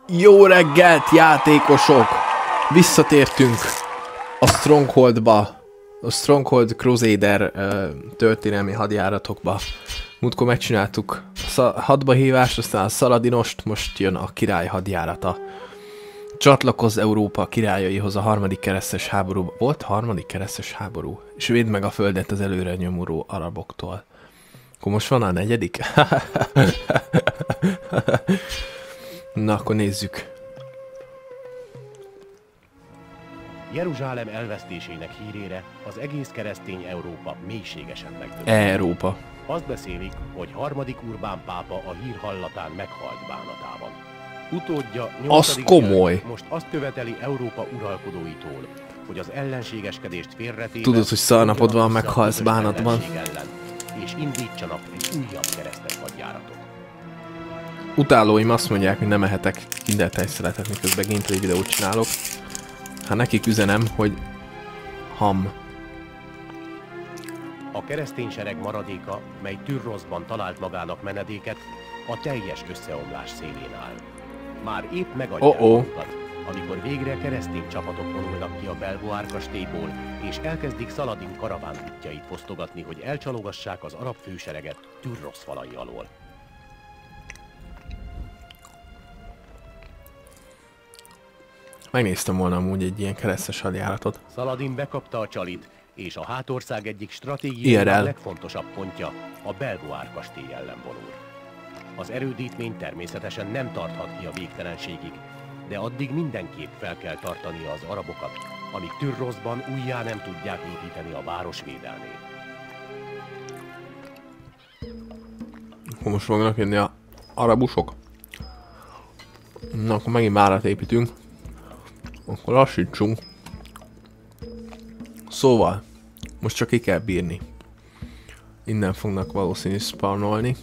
Jó reggelt, játékosok! Visszatértünk a Strongholdba, a Stronghold Crusader történelmi hadjáratokba. Múltkor megcsináltuk a hadbahívást, aztán a Szaladinost, most jön a király hadjárata. Csatlakozz Európa királyaihoz a harmadik keresztes háború. Volt harmadik keresztes háború? És védd meg a földet az előre nyomuló araboktól. Akkor most van a negyedik? Na, akkor nézzük. Jeruzsálem elvesztésének hírére az egész keresztény Európa mélységesen megdöbbent. Európa. Azt beszélik, hogy harmadik Urbán pápa a hír hallatán meghalt bánatában. Utódja, Az komoly. most azt követeli Európa uralkodóitól, hogy az ellenségeskedést félretéve... Tudod, hogy szarnapod van, meghalsz bánatban. Ellen, és indítsanak egy újabb keresztes hadjáratot. Utálóim azt mondják, hogy nem ehetek kindertejszeletet, miközben gameplay videót csinálok. Hát nekik üzenem, hogy ham. A keresztény sereg maradéka, mely Tyrrosban talált magának menedéket, a teljes összeomlás szélén áll. Már épp megadják magukat, amikor végre keresztény csapatok vonulnak ki a Belvoir kastélyból, és elkezdik Szaladin karaván útjait fosztogatni, hogy elcsalogassák az arab fősereget Tyrros falai alól. Megnéztem volna amúgy egy ilyen keresztes hadjáratot. Szaladin bekapta a csalit, és a hátország egyik stratégiai legfontosabb pontja, a Belvoir kastély ellen vonul. Az erődítmény természetesen nem tarthat ki a végtelenségig, de addig mindenképp fel kell tartania az arabokat, amíg Tyrrosban újjá nem tudják építeni a város védelmét. Akkor most fognak jönni a arabusok. Na, akkor megint várat építünk. Akkor lassítsunk. Szóval, most csak ki kell bírni. Innen fognak valószínűleg spawnolni.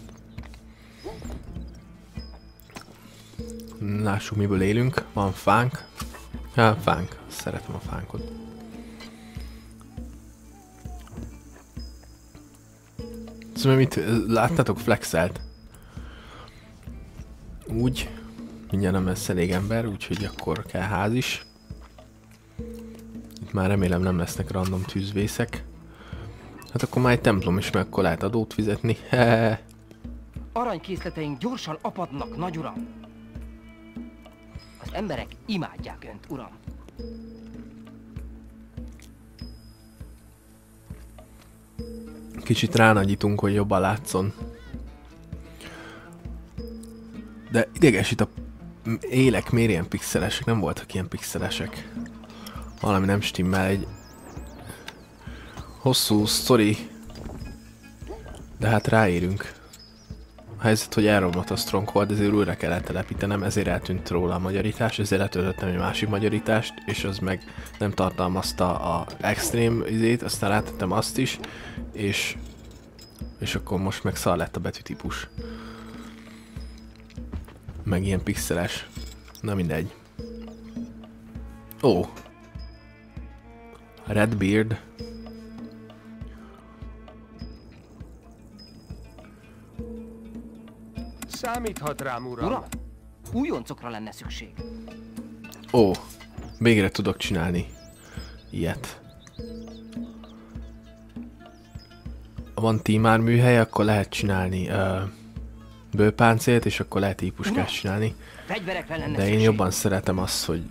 Lássuk, miből élünk. Van fánk. Ja, fánk. Szeretem a fánkot. Szóval mit láttátok? Flexelt. Úgy. Mindjárt nem lesz elég ember, úgyhogy akkor kell ház is. Itt már remélem nem lesznek random tűzvészek. Hát akkor már egy templom is, meg akkor lehet adót fizetni. Aranykészleteink gyorsan apadnak, nagyuram! Az emberek imádják önt, uram! Kicsit ránagyítunk, hogy jobban látszon. De idegesít a élek, miért ilyen pixelesek? Nem voltak ilyen pixelesek. Valami nem stimmel, egy hosszú sztori. De hát ráérünk. A helyzet, hogy elromlott a Stronghold, ezért újra kellett telepítenem, ezért eltűnt róla a magyarítás, ezért letöltöttem egy másik magyarítást, és az meg nem tartalmazta a extrém izét, aztán rátettem azt is, és akkor most meg szar lett a betűtípus. Meg ilyen pixeles. Na mindegy. Ó. Redbeard. Számíthat rám, uram. Uram, újoncokra lenne szükség. Ó. Végre tudok csinálni ilyet. Ha van tímár műhely, akkor lehet csinálni bőrpáncélt, és akkor lehet típuskát csinálni. De én jobban szeretem azt, hogy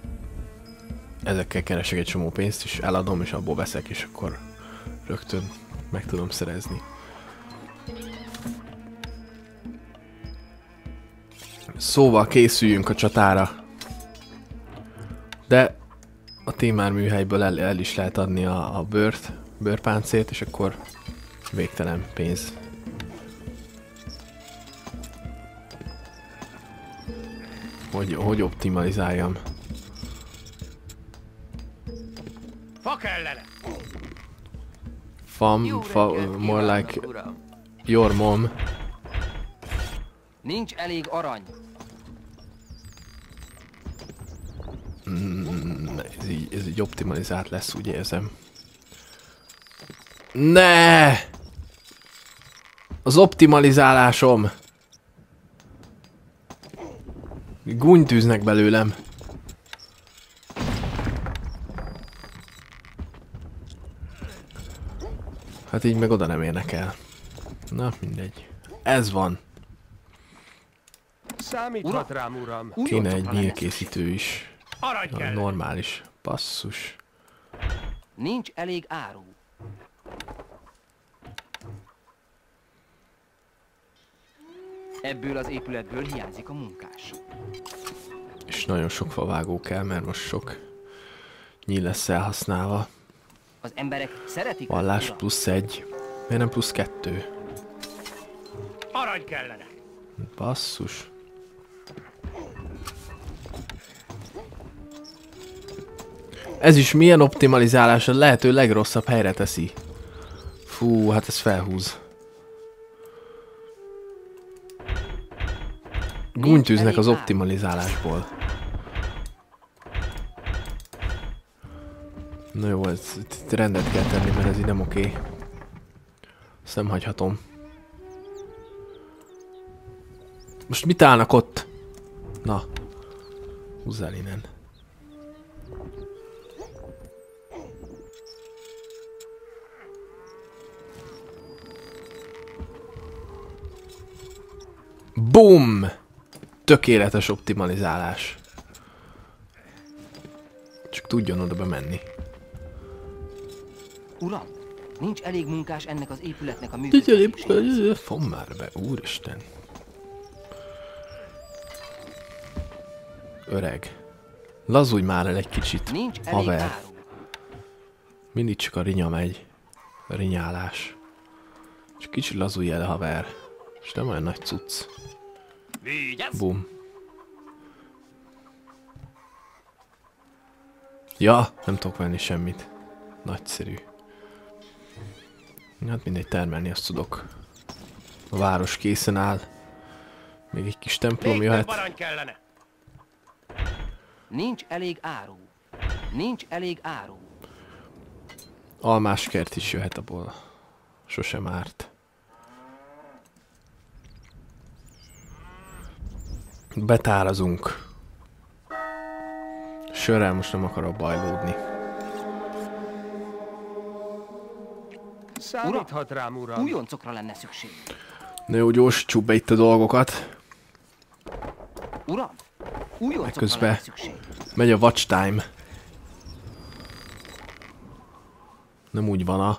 ezekkel keresek egy csomó pénzt, és eladom, és abból veszek, és akkor rögtön meg tudom szerezni. Szóval készüljünk a csatára. De a témár műhelyből el is lehet adni a bőrpáncélt, és akkor végtelen pénz. Hogy optimalizáljam. Fa kellene! More like your mom. Nincs elég arany. Ez így optimalizált lesz, úgy érzem. Ne! Az optimalizálásom! Gúnytűznek belőlem. Hát így meg oda nem érnek el. Na, mindegy. Ez van. Számíthat rám, uram. Kéne egy nyílkészítő is. Arany kell. Normális. Basszus. Nincs elég áru. Ebből az épületből hiányzik a munkás. És nagyon sok favágó kell, mert most sok nyíl lesz elhasználva. Az emberek szeretik. Vallás uram. +1. Miért nem +2? Arany kellene. Basszus. Ez is milyen optimalizálás, a lehető legrosszabb helyre teszi. Fú, hát ez felhúz. Gúnytűznek az optimalizálásból. Na jó, itt rendet kell tenni, mert ez így nem oké. Ezt nem hagyhatom. Most mit állnak ott? Na. Húzzál innen. Boom! Tökéletes optimalizálás. Csak tudjon oda bemenni. Uram, nincs elég munkás ennek az épületnek a működtetéséhez. Fom már be, úristen. Öreg. Lazulj már el egy kicsit, Nincs elég haver. áru. Mindig csak a rinya megy. A rinyálás. Csak kicsit lazulj el, haver. És nem olyan nagy cucc. Vigyázz! Bum. Ja, nem tudok venni semmit. Nagyszerű. Hát mindegy, termelni azt tudok. A város készen áll. Még egy kis templom Még több jöhet. arany kellene. Nincs elég áru. Nincs elég áru. Almáskert is jöhet abból. Sosem árt. Betárazunk. Sörrel most nem akarok bajlódni. Számíthat rám, uram. Újoncokra lenne szükség. Na jó, gyorsítsuk be itt a dolgokat. Uram, újoncokra Közben lenne szükség. megy a watch time. Nem úgy van a...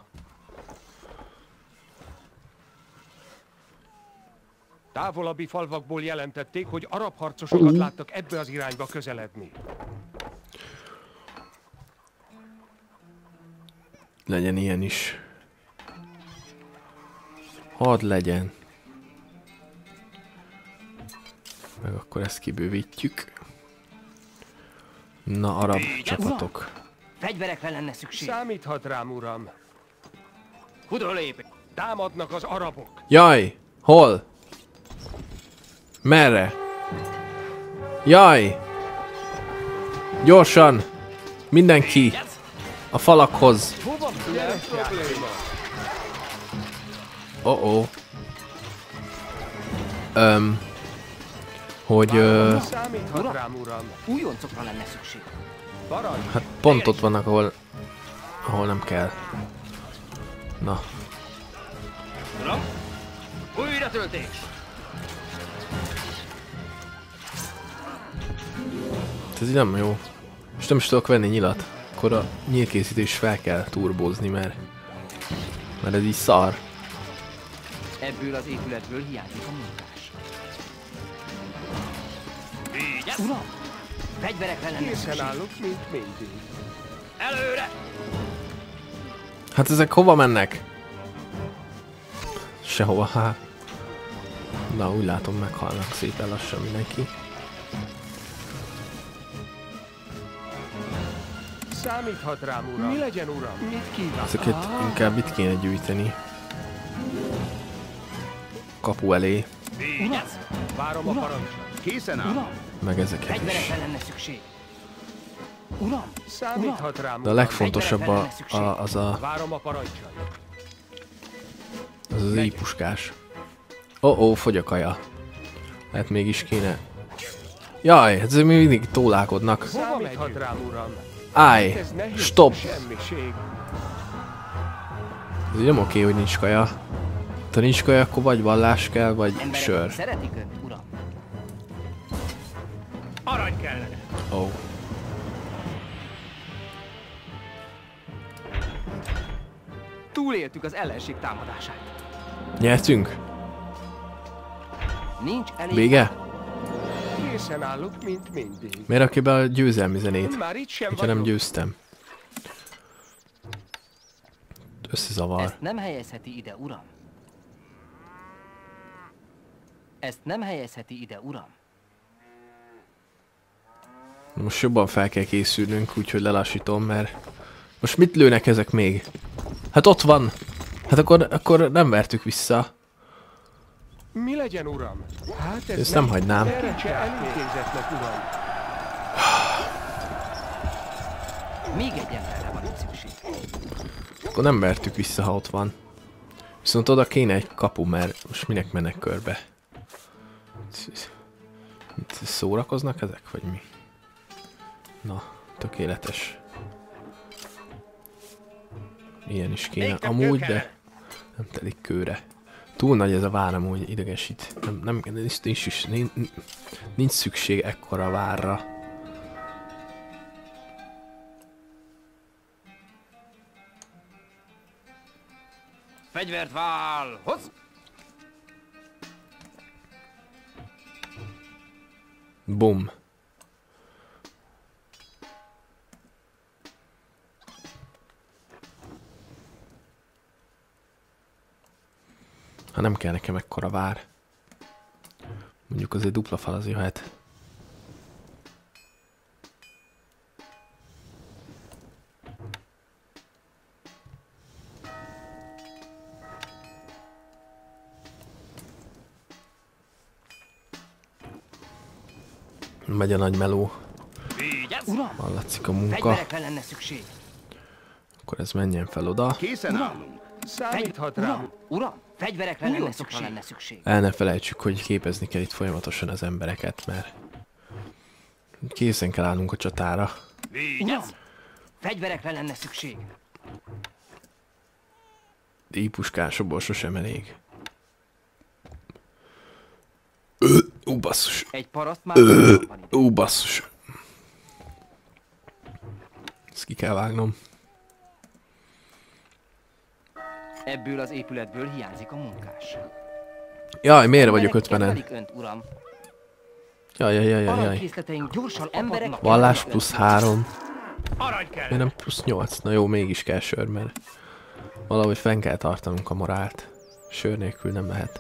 Távolabbi falvakból jelentették, hogy arab harcosokat láttak ebbe az irányba közeledni. Legyen ilyen is. Hadd legyen. Meg akkor ezt kibővítjük. Na, arab csapatok. Fegyverekre lenne szükség. Számíthat rám, uram. Hudra lép. Támadnak az arabok. Jaj! Hol? Merre? Jaj! Gyorsan! Mindenki! A falakhoz! Oh-oh. Hogy Számíthat rám, uram. Újoncokra lenne szükség. Parancs. hát pont ott vannak, ahol nem kell. Na. Uram, újra töltés. Ez így nem jó. Most nem is tudok venni nyilat. Akkor a nyílkészítés fel kell turbózni, mert ez így szar. Ebből az épületből hiányzik a munkás. Vigyázz! Uram, fegyverekre lenne Készen szükség. állok, mint mindig. Előre! Hát ezek hova mennek? Sehova, hát. Na, úgy látom, meghalnak szépen lassan mindenki. Számíthat rám, uram. Mi legyen, uram? Mit kíván? Ezeket inkább itt kéne gyűjteni. Kapu elé, Vigyázz! Várom a parancsot. Készen áll! Uram, meg ezeket is. fegyverekre lenne szükség. Uram, Számíthat rám, De a uram. legfontosabb az Várom a parancsot. az ípuskás. Fogy a kaja. Hát mégis kéne Jaj, ezek még mindig tólálkodnak. Számíthat rám, uram. Állj! Ez nehéz Stop! semmiség. Ez így nem oké, hogy nincs kaja. Ha nincs kaja, akkor vagy vallás kell, vagy Emberek sör. szeretik önt, uram. Arany kellene. Ó. Túléltük az ellenség támadását. Nyertünk? Nincs elég... Vége? Készen állok, mint mindig. Miért rakja be a győzelmi zenét? Már itt sem Hogyha nem vagyok. győztem. Összezavar. Ezt nem helyezheti ide, uram. Ezt nem helyezheti ide, uram. Most jobban fel kell készülnünk, úgyhogy lelassítom, mert... Most mit lőnek ezek még? Hát ott van! Hát akkor nem vertük vissza. Mi legyen, uram? Hát ez Ezt nem hagynám. Erre se elintézetnek, uram. Még egy emberre van itt szükség. Akkor nem vertük vissza, ha ott van. Viszont oda kéne egy kapu, mert most minek mennek körbe? Szórakoznak ezek, vagy mi? Na, tökéletes. Ilyen is kéne amúgy, de nem telik kőre. Túl nagy ez a vár amúgy, idegesít. Nincs szükség ekkora várra. Fegyvert válhoz! Bum. Ha nem kell nekem ekkora vár. Mondjuk azért dupla fal az jöhet. Megy a nagy meló. Uram! Hallatszik a munka. Fegyverekre lenne szükség. Akkor ez menjen fel oda. Készen állunk. Számíthat rám. Uram! Uram! Fegyverekre lenne szükség. El ne felejtsük, hogy képezni kell itt folyamatosan az embereket, mert készen kell állnunk a csatára. Uram! Fegyverekre lenne szükség. Díjpuskásokból sosem elég. Basszus. Egy paraszt már van itt. Basszus. Ezt ki kell vágnom. Ebből az épületből hiányzik a munkás. Jaj, miért vagyok Emberek 50-en? kedvelik önt, uram. Jaj. Aranykészleteink gyorsan emberek Vallás plusz 3. Arany kell. Miért nem plusz 8? Na jó, mégis kell sör, mert valahogy fenn kell tartanunk a morált. Sör nélkül nem lehet.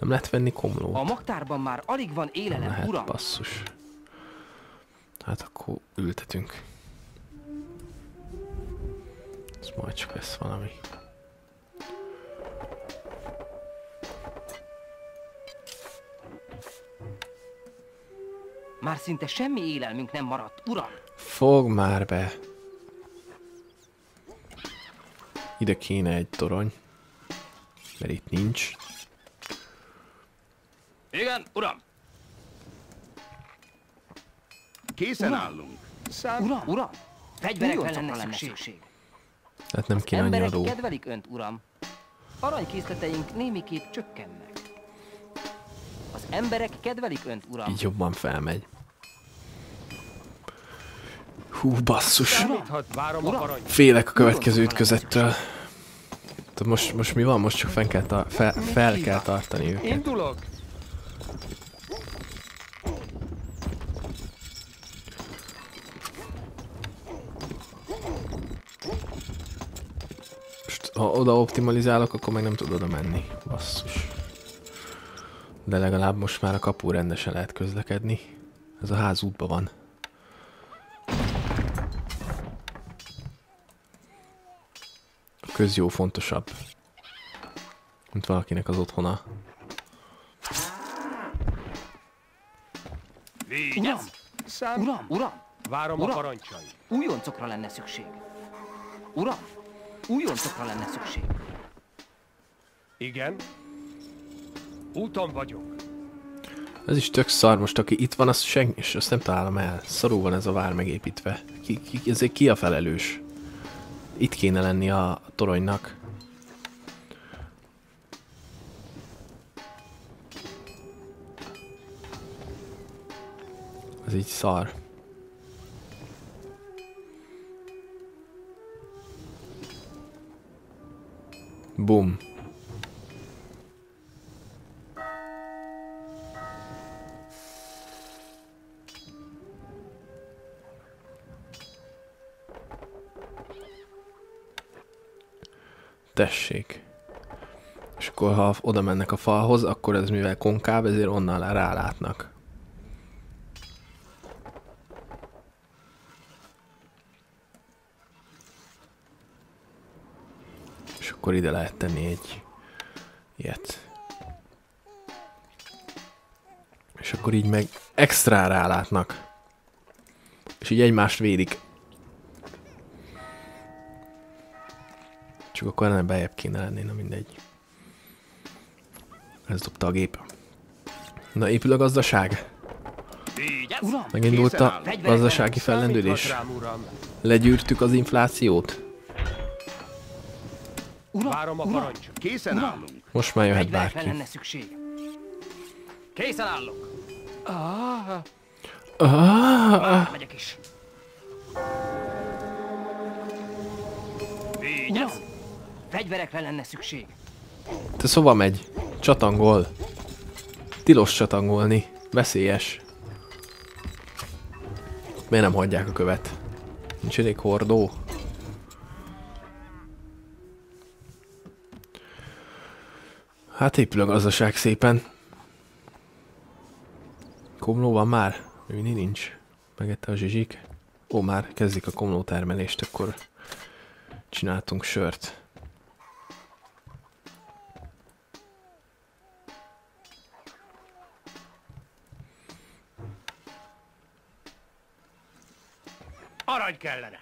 Nem lehet venni komlót. A magtárban már alig van élelem, Lehet, uram. basszus. Hát akkor ültetünk. Ez majd csak lesz valami. Már szinte semmi élelmünk nem maradt, uram. Fog már be. Ide kéne egy torony. Mert itt nincs. Igen, uram. Készen állunk. Uram. Fegyverekre lenne szükség. Tehát nem kéne annyi Emberek adó. kedvelik önt, uram. Aranykészleteink némiképp csökkennek. Az emberek kedvelik önt, uram. Így jobban felmegy. Hú, basszus. Számíthat, várom a parancs. Félek a következő ütközettől. Most mi van? Most csak fel kell tartani őket. Indulok. Most, ha oda optimalizálok, akkor meg nem tud oda menni. Basszus. De legalább most már a kapu rendesen lehet közlekedni. Ez a ház útban van. A közjó fontosabb, mint valakinek az otthona. Uram. Várom a parancsai. Újoncokra lenne szükség. Uram, újoncokra lenne szükség. Igen. Úton vagyok. Ez is tök szar, most aki itt van, az senki, és azt nem találom el. Szarul van ez a vár megépítve. Ezért ki a felelős? Itt kéne lenni a toronynak. Ez így szar. Bum. Tessék. És akkor ha oda mennek a falhoz, akkor ez mivel konkáv, ezért onnan rálátnak. És akkor ide lehet tenni egy ilyet. És akkor így meg extra rálátnak. És így egymást védik. Csak akkor ennek bejebb kéne lenni, na mindegy. Ez dobta a gép. Na, épül a gazdaság. Megindult a gazdasági fellendülés. Legyűrtük az inflációt. Várom a parancs. Készen állunk. Most már jöhet bárki. lenne szükség. Készen állok. Megyek is. Vigyázz! Fegyverekre lenne szükség. Te szóval megy. Csatangol. Tilos csatangolni. Veszélyes. Miért nem hagyják a követ? Nincs elég hordó. Hát épül a gazdaság szépen. Komló van már? Mindig nincs. Megette a zsizsik. Ó, már kezdik a komló termelést, akkor csináltunk sört. Arany kellene.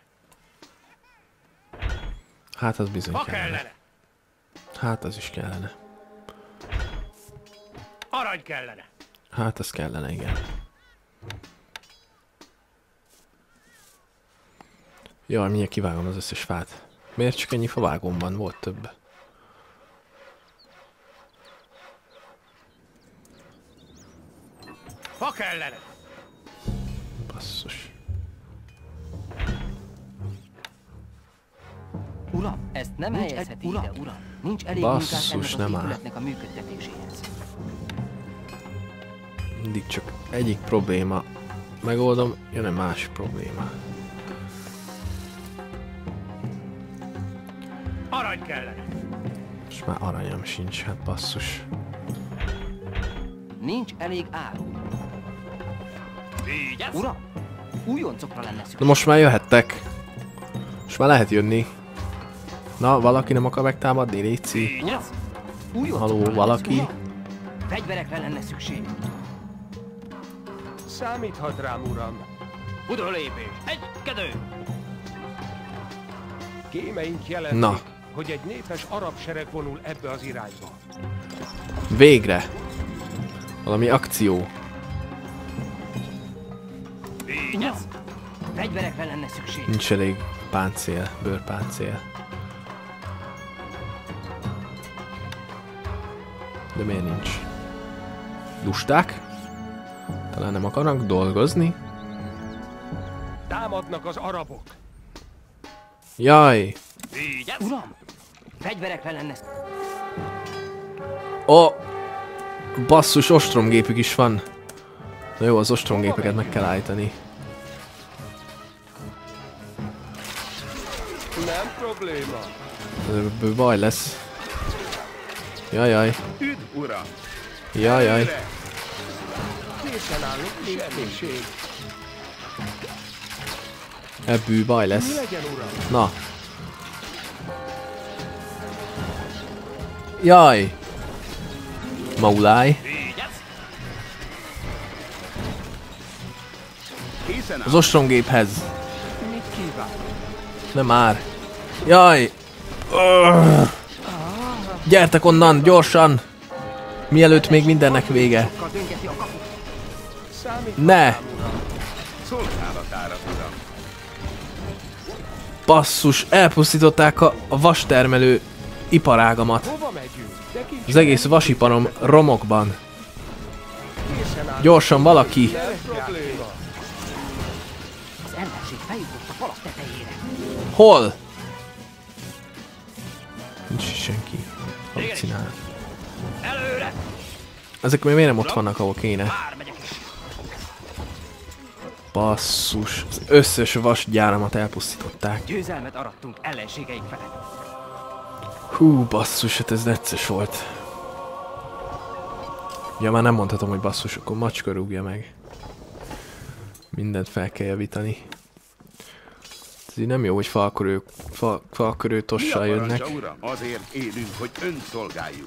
Hát az bizony Ha kellene. kellene. Hát az is kellene. Arany kellene. Hát az kellene, igen. Jaj, mindjárt kivágom az összes fát. Miért csak ennyi favágóm van? Volt több. Ha kellene. Basszus. Uram, ezt nem helyezheti ide, uram. Nincs elég Basszus, munkás ennek nem az áll. épületnek a működtetéséhez. Mindig csak egyik probléma. Megoldom, jön egy másik probléma. Arany kellene. Most már aranyam sincs, hát basszus. Nincs elég áru. Vigyázz! Uram, újoncokra lenne szükség. Na most már jöhettek. Most már lehet jönni. Na, valaki nem akar megtámadni, léci? Uram, újoncokra Haló, lenne valaki? szükség. Fegyverekre lenne szükség. Számíthat rám, uram. Udolépés, egykedő! Kémeink jelentik, Na. hogy egy népes arab sereg vonul ebbe az irányba. Végre! Valami akció. Vigyázz! Fegyverekre lenne szükség. Nincs elég páncél, bőrpáncél. De miért nincs? Lusták? Talán nem akarnak dolgozni? Támadnak az arabok. Jaj! Vigyázz! Uram, fegyverekre lenne szükség. Ó! Basszus, ostromgépük is van. Na jó, az ostromgépeket meg kell állítani. Nem probléma. Ebből baj lesz. Jajjaj. Üdv, uram! Jajjaj. Készen állunk, semmiség. Ebből baj Mi lesz. legyen, uram? Na. Jaj. Mauláj. Vigyázz! Készen Az állunk. ostromgéphez. Mit kíván? Nem már. Jaj. Gyertek onnan, gyorsan. Mielőtt még mindennek vége. Sokkal döngeti a kaput. Ne! Szolgálatára, uram. Basszus, elpusztították a vastermelő iparágamat. Hova megyünk? De kincs Az egész vasiparom romokban. készen áll. Gyorsan valaki! Probléma. Az ellenség feljutott a falak tetejére. Hol? Nincs senki. Halucinál. Előre! Ezek még miért nem ott vannak, ahol kéne? Már megyek is. Basszus. Az összes vasgyáramat elpusztították. Győzelmet arattunk ellenségeink felett. Hú, basszus, hát ez necces volt. Ja, már nem mondhatom, hogy basszus, akkor macska rúgja meg. Mindent fel kell javítani. Ez így nem jó, hogy falkörő tossal jönnek. Parancsa, uram? Azért élünk, hogy önt szolgáljuk.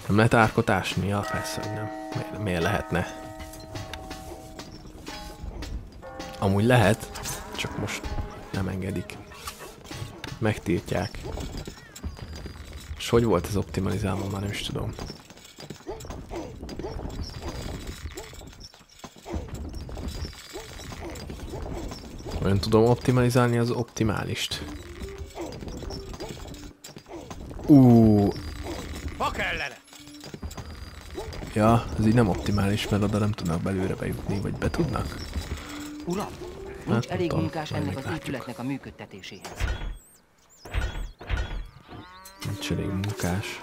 Nem lehet árkot ásni? Ja, persze, hogy nem. Miért lehetne? Amúgy lehet, csak most nem engedik. Megtiltják. És hogy volt ez optimalizálva, már nem is tudom. Olyan tudom optimalizálni az optimálist. Ha kellene. Ja, ez így nem optimális, mert oda nem tudnak belőle bejutni, vagy be tudnak? Uram, nincs elég tudom, munkás majd ennek az meglátjuk. épületnek a működtetéséhez. Nincs elég munkás.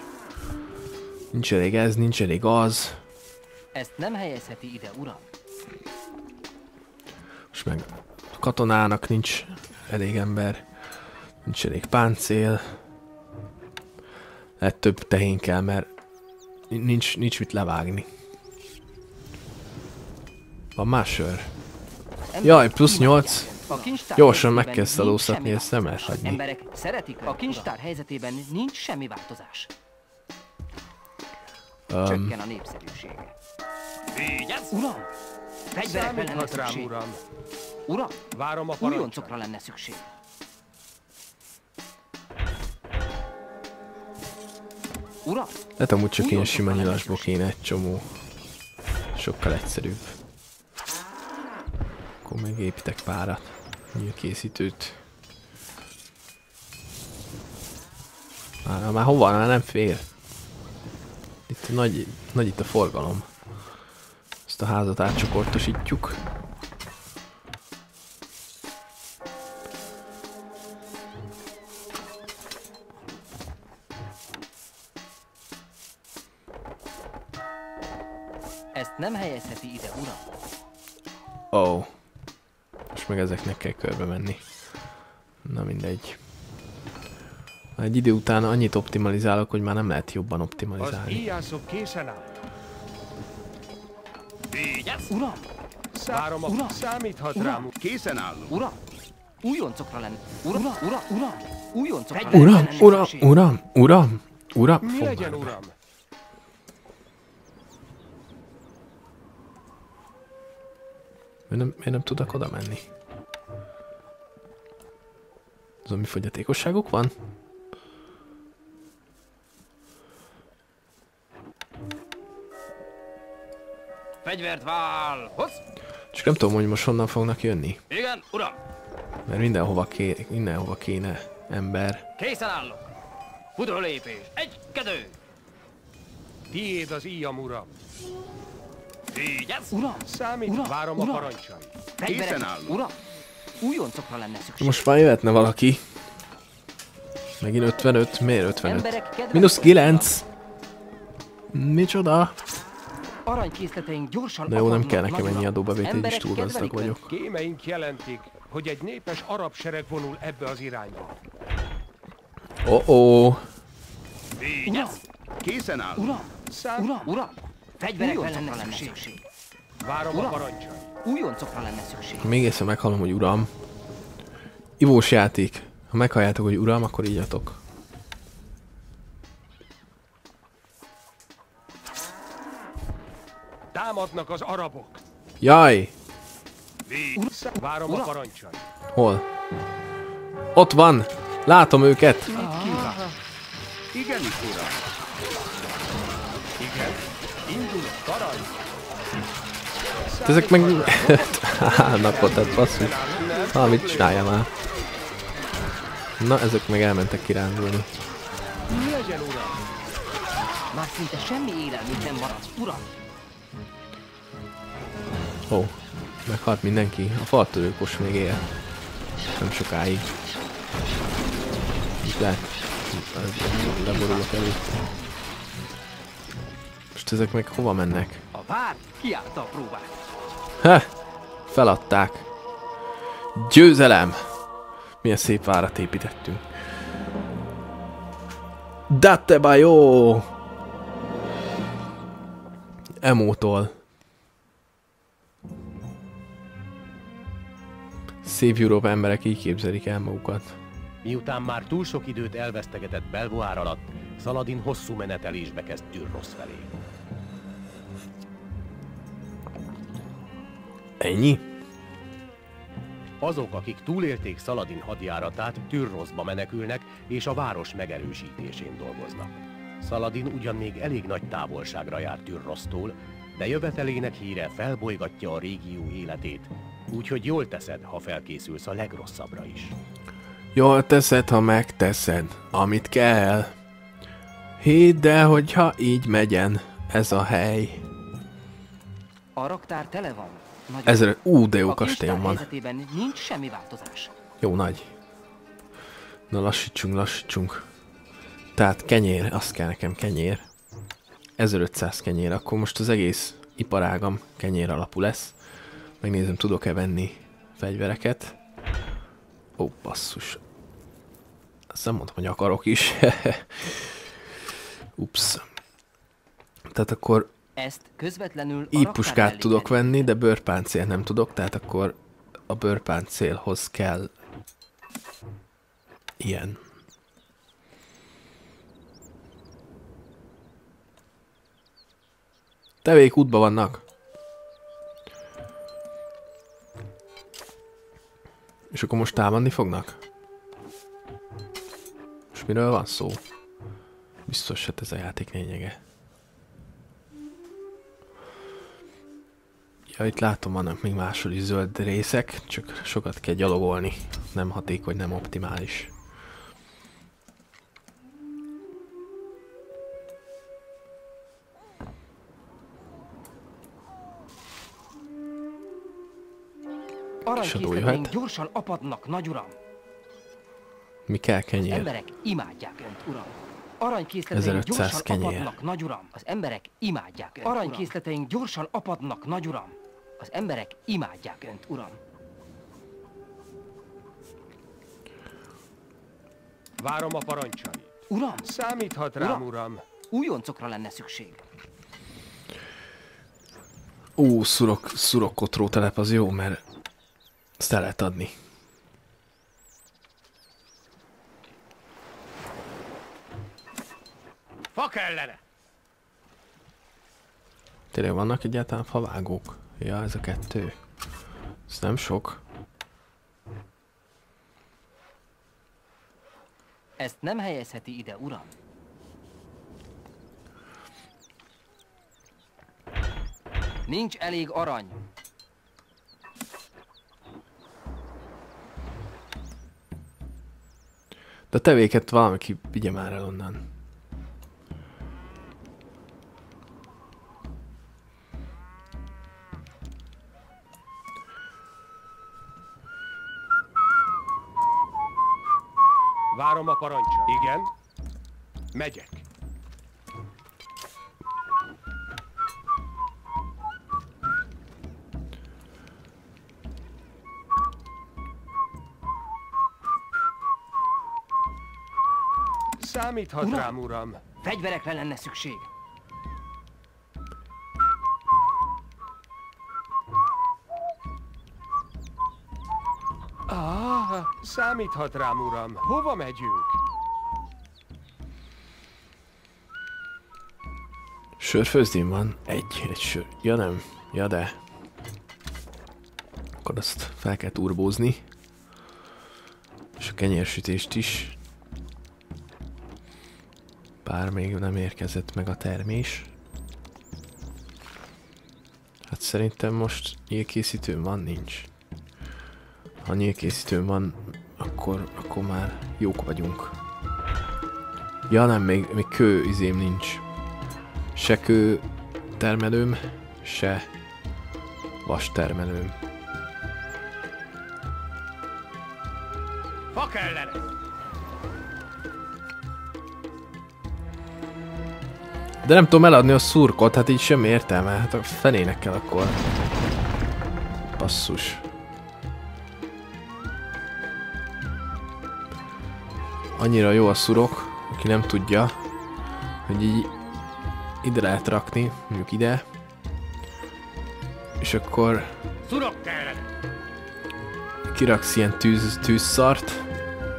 Nincs elég ez, nincs elég az. Ezt nem helyezheti ide, uram. Most meg a katonának nincs elég ember. Nincs elég páncél. Lehet több tehén kell, mert nincs mit levágni. Van más sör? Jaj, plusz 8. A kincstár Gyorsan meg helyzetében kell nincs szalóztatni, semmi ezt nem lehet változás. hagyni. Emberek szeretik a kincstár helyzetében nincs semmi változás. Csökken a népszerűsége. Vigyázz! Uram! Fegyverekre lenne Számíthat rám, szükség. uram. Uram! Várom a parancsot. Újoncokra lenne szükség. Uram! Hát amúgy csak ilyen sima nyilasból kéne egy csomó. Sokkal egyszerűbb. Akkor még építek párat. Nyílkészítőt. Már hova? Már nem fér. Itt nagy itt a forgalom. Ezt a házat átcsoportosítjuk. Ezt nem helyezheti ide, uram. Oh. Most meg ezeknek kell körbe menni. Na mindegy. Egy idő után annyit optimalizálok, hogy már nem lehet jobban Az optimalizálni. íjászok készen áll. Vigyázz! Uram! Várom a... Uram! Számíthat Uram! rám. Készen állunk. Uram! Újoncokra lenne. Uram! Uram! Uram! Újoncokra Uram, lenne uram, szükség. uram, uram, uram, Mi fogd legyen, már be. uram? Miért nem tudok oda menni? Az ami fogyatékosságuk van? Fegyvert vál! Hozz! Csak nem tudom, hogy most honnan fognak jönni. Igen, uram! Mert mindenhova kéne ember. Készen állok! Fudó lépés! Egy, kettő! Tiéd az íjam, uram. Vigyázz! Uram! Számít, Uram! várom a Uram! parancsai. Fegyverek! állunk. Uram! Újoncokra lenne szükség. Most már jöhetne valaki. Megint 55. Miért 55? Emberek kedvenc- Minusz 9. Micsoda? Aranykészleteink gyorsan De jó, nem akadnak kell nekem nagyra. ennyi adóbevétel, is Emberek túl gazdag kedvelik vagyok. Kémeink jelentik, hogy egy népes arab sereg vonul ebbe az irányba. Oh-oh. Vigyázz! Készen állunk. Uram! Uram! Uram! Fegyverekre lenne szükség. Várom a Uram! parancsai. Újoncokra lenne szükség. Még egyszer meghallom, hogy uram. Ivós játék. Ha meghalljátok, hogy uram, akkor ígyatok. Támadnak az arabok. Jaj! Várom a parancsai. Hol? Ott van! Látom őket! Igenis, uram. Igen. Indul, parancs. Ezek meg... napot, tehát basszus. Mit csinálja már? Na, ezek meg elmentek kirándulni. Legyen, uram! Már szinte semmi élelmünk nem maradt, uram! Ó, meghalt mindenki. A faltörőkos még él. Nem sokáig. Itt lehet... leborulok előtte. Most ezek meg hova mennek? A vár kiállta a próbát. Ha! Feladták. Győzelem! Milyen szép várat építettünk. Datebayo! Emótól. Szép Európa emberek így képzelik el magukat. Miután már túl sok időt elvesztegetett Belvoir alatt, Szaladin hosszú menetelésbe kezd Tyrrhos felé. Ennyi? Azok, akik túlélték Szaladin hadjáratát, Tyrrhosba menekülnek és a város megerősítésén dolgoznak. Szaladin ugyan még elég nagy távolságra jár Tyrrhosztól, de jövetelének híre felbolygatja a régió életét, úgyhogy jól teszed, ha felkészülsz a legrosszabbra is. Jól teszed, ha megteszed, amit kell. Hidd el, hogyha így megyen ez a hely. A raktár tele van. De jó kastélyom van. Nincs semmi változás. Jó nagy. Na lassítsunk. Tehát kenyér, azt kell nekem kenyér. 1500 kenyér, akkor most az egész iparágam kenyér alapú lesz. Megnézem, tudok-e venni fegyvereket. Ó, basszus. Azt nem mondtam, hogy akarok is. Ups. Tehát akkor ezt közvetlenül ípuskát tudok venni, de bőrpáncélt nem tudok, tehát akkor a bőrpáncélhoz kell ilyen. Tevék útban vannak. És akkor most támadni fognak? És miről van szó? Biztos, hát ez a játék lényege. Ja, itt látom, vannak még máshol is zöld részek, csak sokat kell gyalogolni. Nem hatékony, nem optimális. Aranykészleteink gyorsan apadnak, nagyuram. Mi kell kenyér? Az emberek imádják önt, uram. Aranykészleteink gyorsan apadnak, nagyuram. Az emberek imádják önt, aranykészleteink gyorsan apadnak, nagyuram. Az emberek imádják önt, uram. Várom a parancsait. Uram! Számíthat rám, uram. Újoncokra lenne szükség. Ó, szurokkotró telep az jó, mert ezt el lehet adni. Fa kellene! Tényleg vannak egyáltalán favágók? Ja, ez a kettő. Ez nem sok. Ezt nem helyezheti ide, uram. Nincs elég arany. De a tevéket valaki vigye már el onnan. Várom a parancsot. Igen. Megyek. Számíthat rám, uram. Fegyverekre lenne szükség. Számíthat rám, uram. Hova megyünk? Sörfőzdén van. Egy sör. Ja nem. Ja de. Akkor azt fel kell turbózni. És a kenyérsütést is. Bár még nem érkezett meg a termés. Hát Szerintem most nyílkészítőm van, nincs. Ha nyílkészítőm van, akkor már jók vagyunk. Ja nem, még kő izém nincs. Se kő termelőm, se vas termelőm. Fa kellene! De nem tudom eladni a szurkot, hát így semmi értelme. Hát a fenének kell akkor. Basszus. Annyira jó a szurok, aki nem tudja, hogy így ide lehet rakni, mondjuk ide. És akkor Szurok kellene! kiraksz ilyen tűzszart,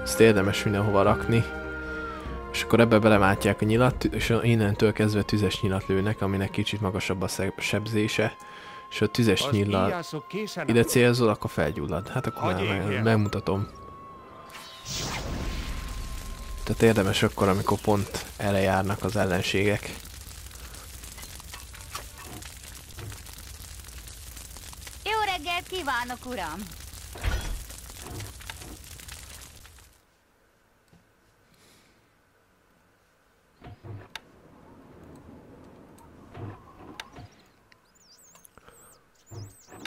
ezt érdemes mindenhova rakni. És akkor ebbe belemátják a nyilat, és innentől kezdve tüzes nyilat lőnek, aminek kicsit magasabb a sebzése. És a tüzes nyillal ide célzol, akkor felgyullad. Hát akkor megmutatom. Tehát érdemes akkor, amikor pont elejárnak az ellenségek. Jó reggelt kívánok, uram!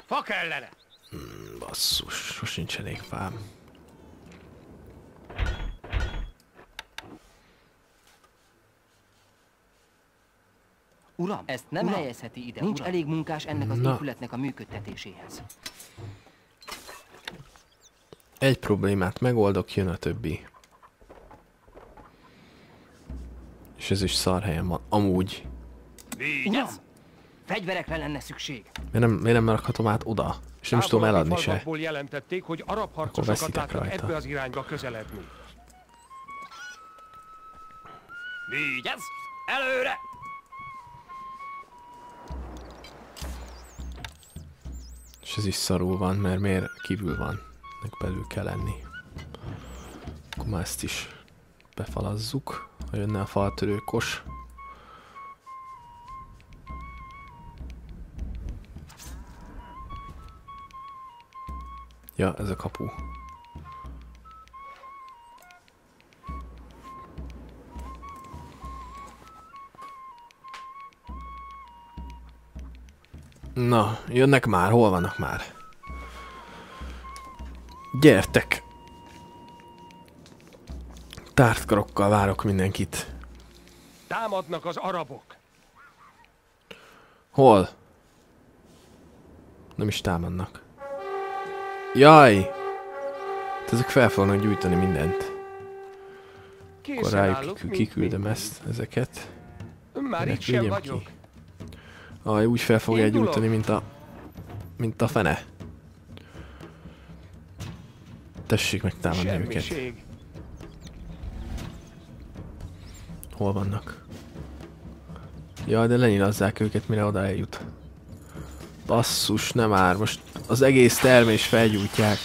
Fa kellene! Basszus, sosincs elég fám. Uram, ezt nem helyezheti ide. Nincs elég munkás ennek az épületnek a működtetéséhez. Egy problémát megoldok, jön a többi. És ez is szar helyen van. Amúgy. Uram, fegyverekre lenne szükség. Miért nem rakhatom át oda? És nem is tudom eladni se. Falvakból jelentették, hogy arab harcosokat látnak ebbe az irányba közeledni. Vigyázz! Előre! És ez is szarul van, mert miért kívül van? Meg belül kell lenni. Akkor már ezt is befalazzuk, ha jönne a faltörőkos. Ja, ez a kapu. Na, jönnek már, hol vannak már? Gyertek! Tártkarokkal várok mindenkit. Támadnak az arabok. Hol? Nem is támadnak. Jaj! Ezek fel fognak gyújtani mindent. Akkor rájuk kiküldöm ezeket. Már itt sem vagyok. Aj, úgy fel fogja gyújtani, mint a fene. Tessék megtámadni őket. Hol vannak? Jaj, de lenyilazzák őket, mire oda eljut. Basszus, nem már. Most az egész termés felgyújtják.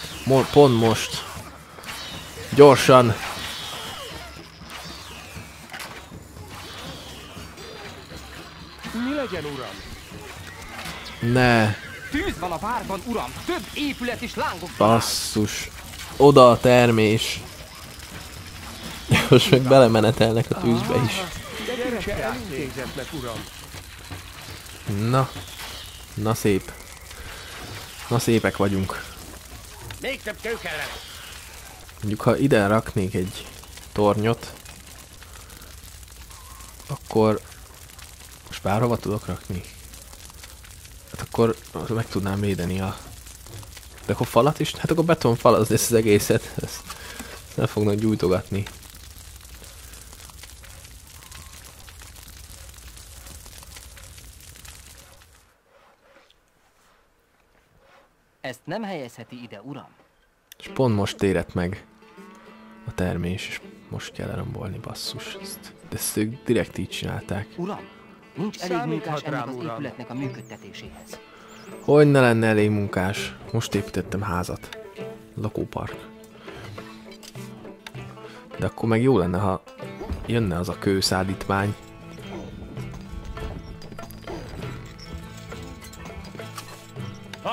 Pont most. Gyorsan. Mi legyen, uram? Ne. Tűz van a várban, uram! Több épület is lángok. Basszus. Oda a termés. Most meg belemenetelnek a tűzbe is. Gyereke elintézetnek, uram. Na. Na szép. Na szépek vagyunk. Még több kő kellene! Mondjuk, ha ide raknék egy tornyot, akkor most bárhova tudok rakni? Hát akkor meg tudnám védeni a... De akkor falat is? Hát akkor betonfalazni ezt az egészet. Ezt nem fognak gyújtogatni. Ezt nem helyezheti ide, uram. És pont most érett meg a termés, és most kell lerombolni, basszus. De ezt ők direkt így csinálták. Uram, nincs elég munkás ennek az épületnek a működtetéséhez. Hogy ne lenne elég munkás? Most építettem házat. Lakópark. De akkor meg jó lenne, ha jönne az a kőszállítmány.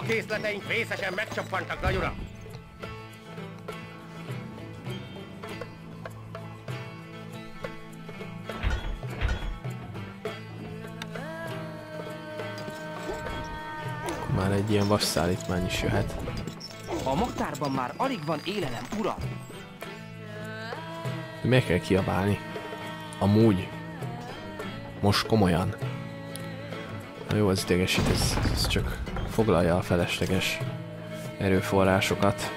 készleteink vészesen megcsappantak, nagy uram! Már egy ilyen vasszállítmány is jöhet. A magtárban már alig van élelem, uram! De miért kell kiabálni? Amúgy. Most komolyan. Na jó, az idegesít, ez csak foglalja a felesleges erőforrásokat.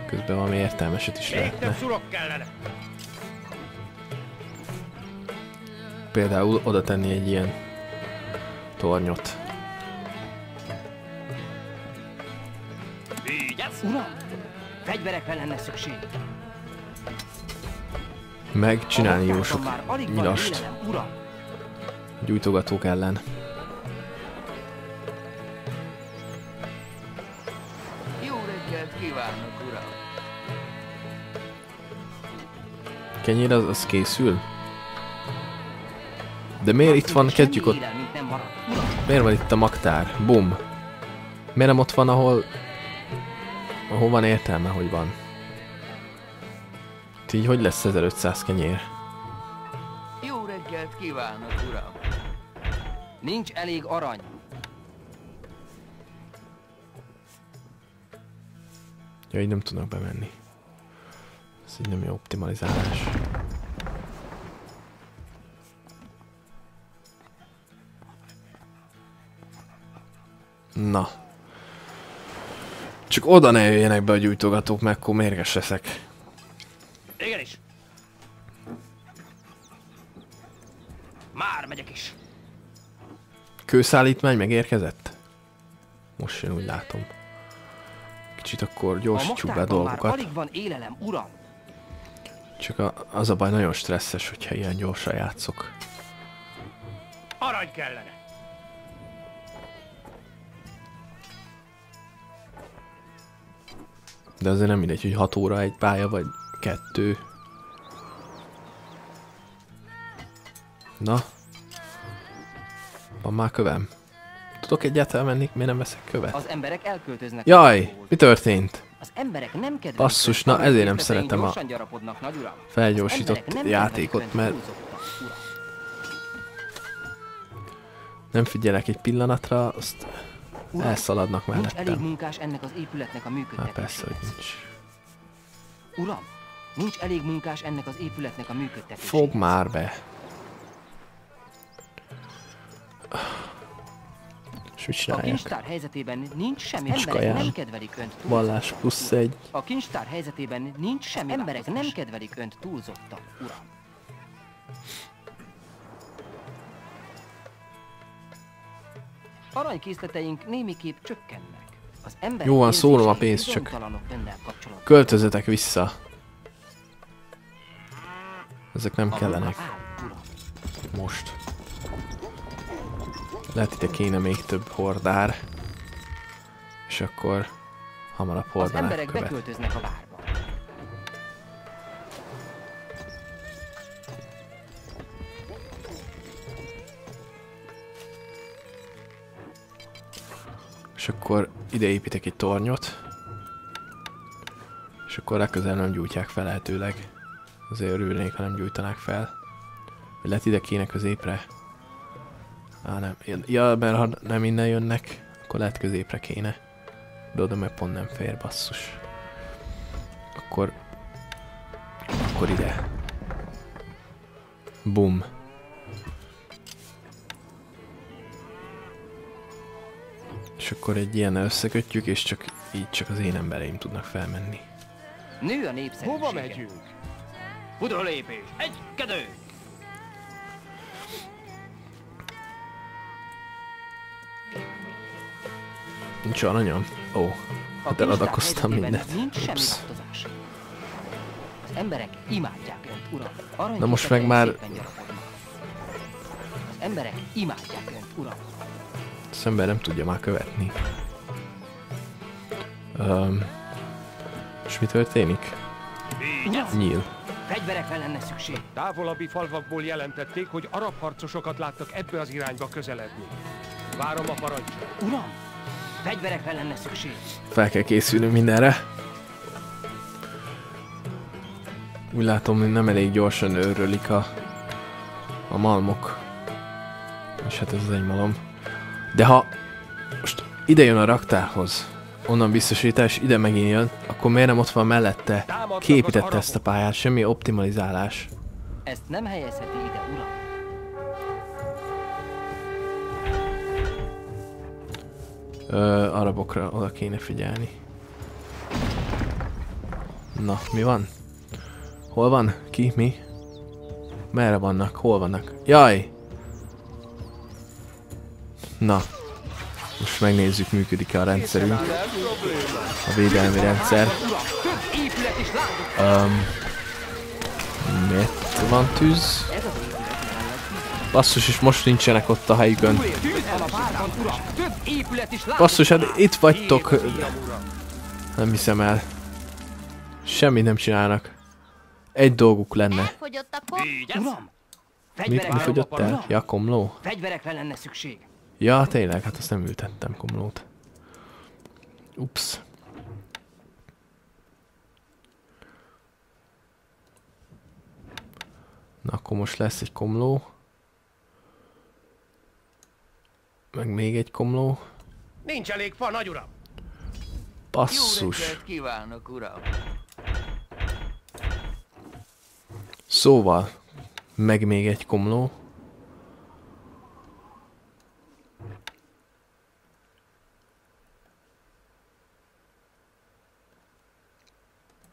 Közben valami értelmeset is lehetne. Több szurok kellene! Például oda tenni egy ilyen tornyot. Uram! Fegyverekre lenne szükség. Meg csinálni jó sok már alig van nyilast élelem, uram! gyújtogatók ellen. Jó reggelt kívánok, uram! Kenyér az készül? De miért itt van, kezdjük ott... Élelmünk nem marad, uram! Miért van itt a magtár? Bum! Miért nem ott van, ahol van értelme, hogy van? Így hogy lesz 1500 kenyér? Jó reggelt kívánok, uram! Nincs elég arany. Ja, így nem tudnak bemenni. Ez így nem jó optimalizálás. Na. Csak oda ne jöjjenek be a gyújtogatók, meg akkor mérges leszek. Igenis! Már megyek is! Kőszállítmány megérkezett? Most jön, úgy látom. Kicsit akkor gyorsítsuk be a dolgokat. Már alig van élelem, uram! Csak az a baj, nagyon stresszes, hogyha ilyen gyorsan játszok. Arany kellene! De azért nem mindegy, hogy 6 óra egy pálya, vagy 2. Na. Van már kövem? Tudok egyáltalán menni? Miért nem veszek követ? Az emberek elköltöznek. Jaj! Mi történt? Az emberek nem kedvelik. Basszus, na ezért nem szeretem a nagy felgyorsított játékot, mert nem figyelek egy pillanatra, azt elszaladnak mellettem. Nincs elég mellettem. munkás ennek az épületnek a működtetésére. Hát persze, hogy nincs. Uram, nincs elég munkás ennek az épületnek a működtetésére. Fog már be. És mit A csináljak? kincstár helyzetében nincs semmi. Nincs Emberek kajám. nem kedvelik önt. Vallás +1. A kincstár helyzetében nincs semmi. Emberek nem kedvelik önt túlzottan, uram. Aranykészleteink némiképp csökkennek. Az emberek Jó van, szólom a pénzt, csak költözetek vissza. Ezek nem kellenek. Most. Lehet ide kéne még több hordár. És akkor hamarabb Az hordanák emberek követ. beköltöznek a várba. És akkor ide építek egy tornyot. És akkor legközelebb nem gyújtják fel lehetőleg. Azért örülnék, ha nem gyújtanák fel. Vagy lehet ide kéne középre. Á, nem. Ja, mert ha nem innen jönnek, akkor lehet középre kéne. De oda meg pont nem fér, basszus. Akkor ide. Bum. És akkor egy ilyen összekötjük, és csak így csak az én embereim tudnak felmenni. Nő a népszerűsége. Hova megyünk? Udrolépés. Egy, kettő. Nincs aranyom? Ó, hát eladakoztam mindent. Nincs semmi Ups. változás. Az emberek imádják önt, uram. Na most meg már... Az emberek imádják önt, uram. Az ember nem tudja már követni. És mi történik? Nyíl. Fegyverekre lenne szükség. Távolabbi falvakból jelentették, hogy arab harcosokat láttak ebbe az irányba közeledni. Várom a parancsot. Uram, Fegyverekre lenne szükség. Fel kell készülnünk mindenre. Úgy látom, hogy nem elég gyorsan őrölik a malmok. És hát ez egy malom. De ha most ide jön a raktárhoz, onnan biztosítás, ide megint jön, akkor miért nem ott van mellette? Kiépítette ezt a pályát, semmi optimalizálás. Ezt nem helyezheti ide, uram. Arabokra oda kéne figyelni. Na, mi van? Hol van? Ki? Mi? Merre vannak? Hol vannak? Jaj! Na. Most megnézzük, működik-e a rendszerünk. A védelmi rendszer. Miért van tűz? Basszus, és most nincsenek ott a helyükön. Basszus, hát itt vagytok. Nem hiszem el. Semmit nem csinálnak. Egy dolguk lenne. Elfogyott a Uram! Mi fogyott el? Ja, komló? Fegyverekre lenne szükség. Ja, tényleg, hát azt nem ültettem, komlót. Ups. Na, akkor most lesz egy komló. Meg még egy komló. Nincs elég fa, nagyuram. Basszus. Kívánok, uram. Szóval, meg még egy komló.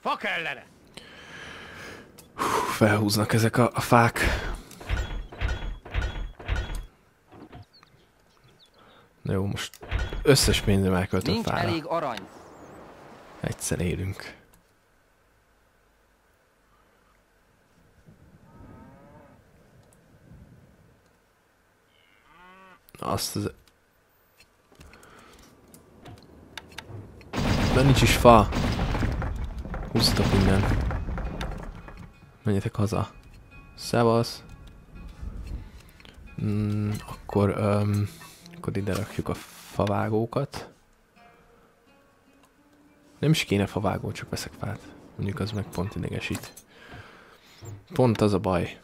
Fa kellene. Felhúznak ezek a fák. Na jó, most összes pénzem elköltöm Nincs fára. elég arany. Egyszer élünk. Azt az... De nincs is fa. Húzzatok innen. Menjetek haza. Szevasz. Akkor ide rakjuk a favágókat. Nem is kéne favágó, csak veszek fát. Mondjuk az meg pont idegesít. Pont az a baj.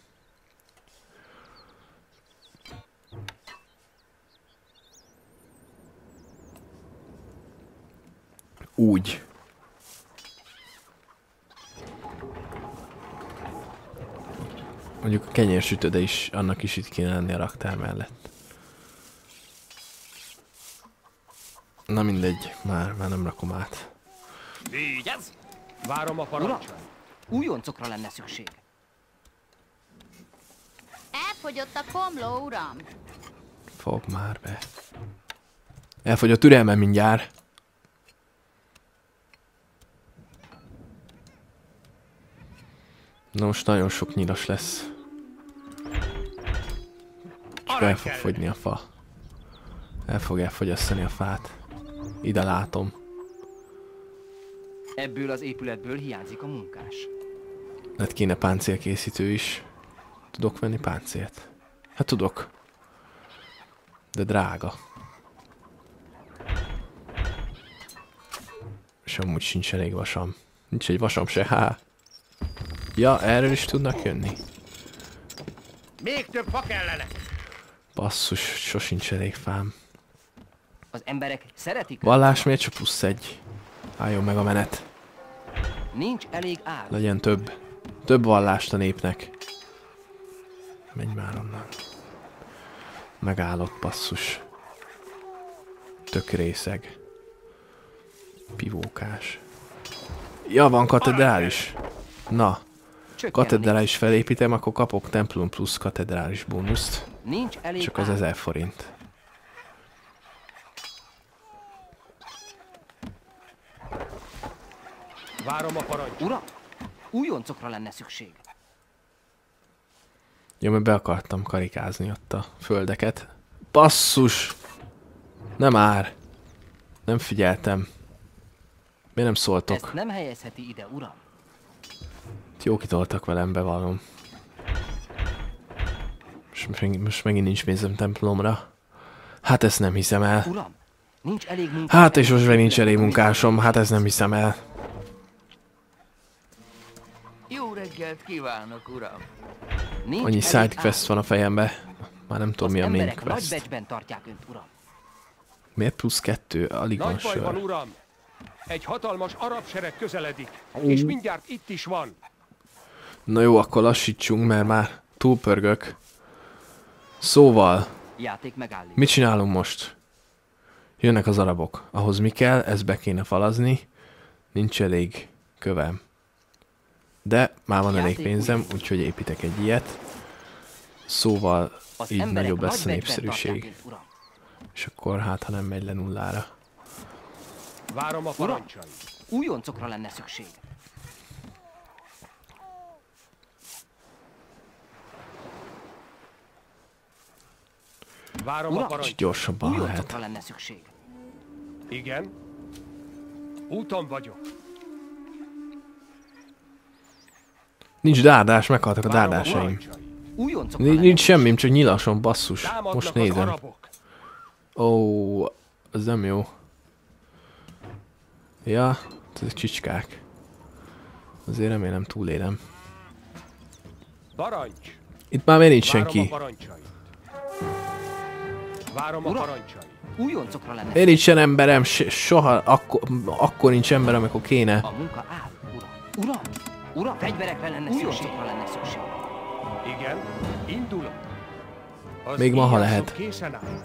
Úgy. Mondjuk a kenyérsütőde is, annak is itt kéne lenni a raktár mellett. Na mindegy, már nem rakom át. Vigyázz! Várom a parancsot. Újoncokra lenne szükség. Elfogyott a komló, uram. Fog már be. Elfogy a türelmem mindjárt. Na most nagyon sok nyilas lesz. Csak el fog fogyni a fa. El fog elfogyasztani a fát. Ide látom. Ebből az épületből hiányzik a munkás. Hát kéne páncélkészítő is. Tudok venni páncélt? Hát tudok. De drága. És amúgy sincs elég vasam. Nincs egy vasam se, há. Ja, erről is tudnak jönni. Még több fa kellene. Basszus, sosincs elég fám. Az emberek szeretik. Vallás miért csak +1? Álljon meg a menet. Nincs elég ár. Legyen több. Több vallást a népnek. Menj már onnan. Megállott, basszus. Tök részeg. Pivókás. Ja, van katedrális. Na. Katedrális felépítem, akkor kapok templom plusz katedrális bónuszt. Nincs elég csak az 1000 forint. Várom a parancsot. Uram, újoncokra lenne szükség. Jó, mert be akartam karikázni ott a földeket. Basszus! Nem ár. Nem figyeltem. Miért nem szóltok? Ezt nem helyezheti ide, uram. Jó kitoltak velem, bevallom. Most megint nincs pénzem templomra. Hát ezt nem hiszem el. Uram, Nincs elég munkásom. Hát és most nincs elég munkásom, hát ez nem hiszem el. Jó reggelt kívánok, uram! Nincs Annyi elég side quest ám. van a fejembe. Már nem tudom mi a main emberek nagy quest. becsben tartják önt, uram. Miért plusz 2? Alig van Nagy baj van, sör. uram! Egy hatalmas arab sereg közeledik, és mindjárt itt is van. Na jó, akkor lassítsunk, mert már túlpörgök. Szóval, Játék megállít. mit csinálunk most? Jönnek az arabok. Ahhoz mi kell? Ezt be kéne falazni. Nincs elég kövem. De már van elég pénzem, úgyhogy építek egy ilyet. Szóval Az így emberek nagyobb nagy lesz a becsben népszerűség. tartják önt, uram. És akkor hát, ha nem megy le nullára. Várom a parancsait. Újoncokra lenne szükség. Várom a Uram, És parancsait. gyorsabban lehet. Újoncokra lenne szükség. Igen. Úton vagyok. Nincs dárdás, meghaltak a Várom dárdásaim. parancsait. Újoncokra lenne Nincs szükség. semmim, csak nyilasom, basszus. Támadnak Most az nézem. arabok. Ó, ez nem jó. Ja, ezek csicskák. Azért remélem túlélem. Parancs. Itt már miért nincs Várom a senki? parancsait. Várom a Uram. parancsait. Újoncokra lenne Miért nincsen emberem? Soha, akkor nincs ember, amikor kéne. A munka áll, uram. Uram! Uram! Fegyverekre lenne szükség. Újoncokra lenne szükség. Igen. Indulok. Az Még maha íjászok lehet. Készen áll.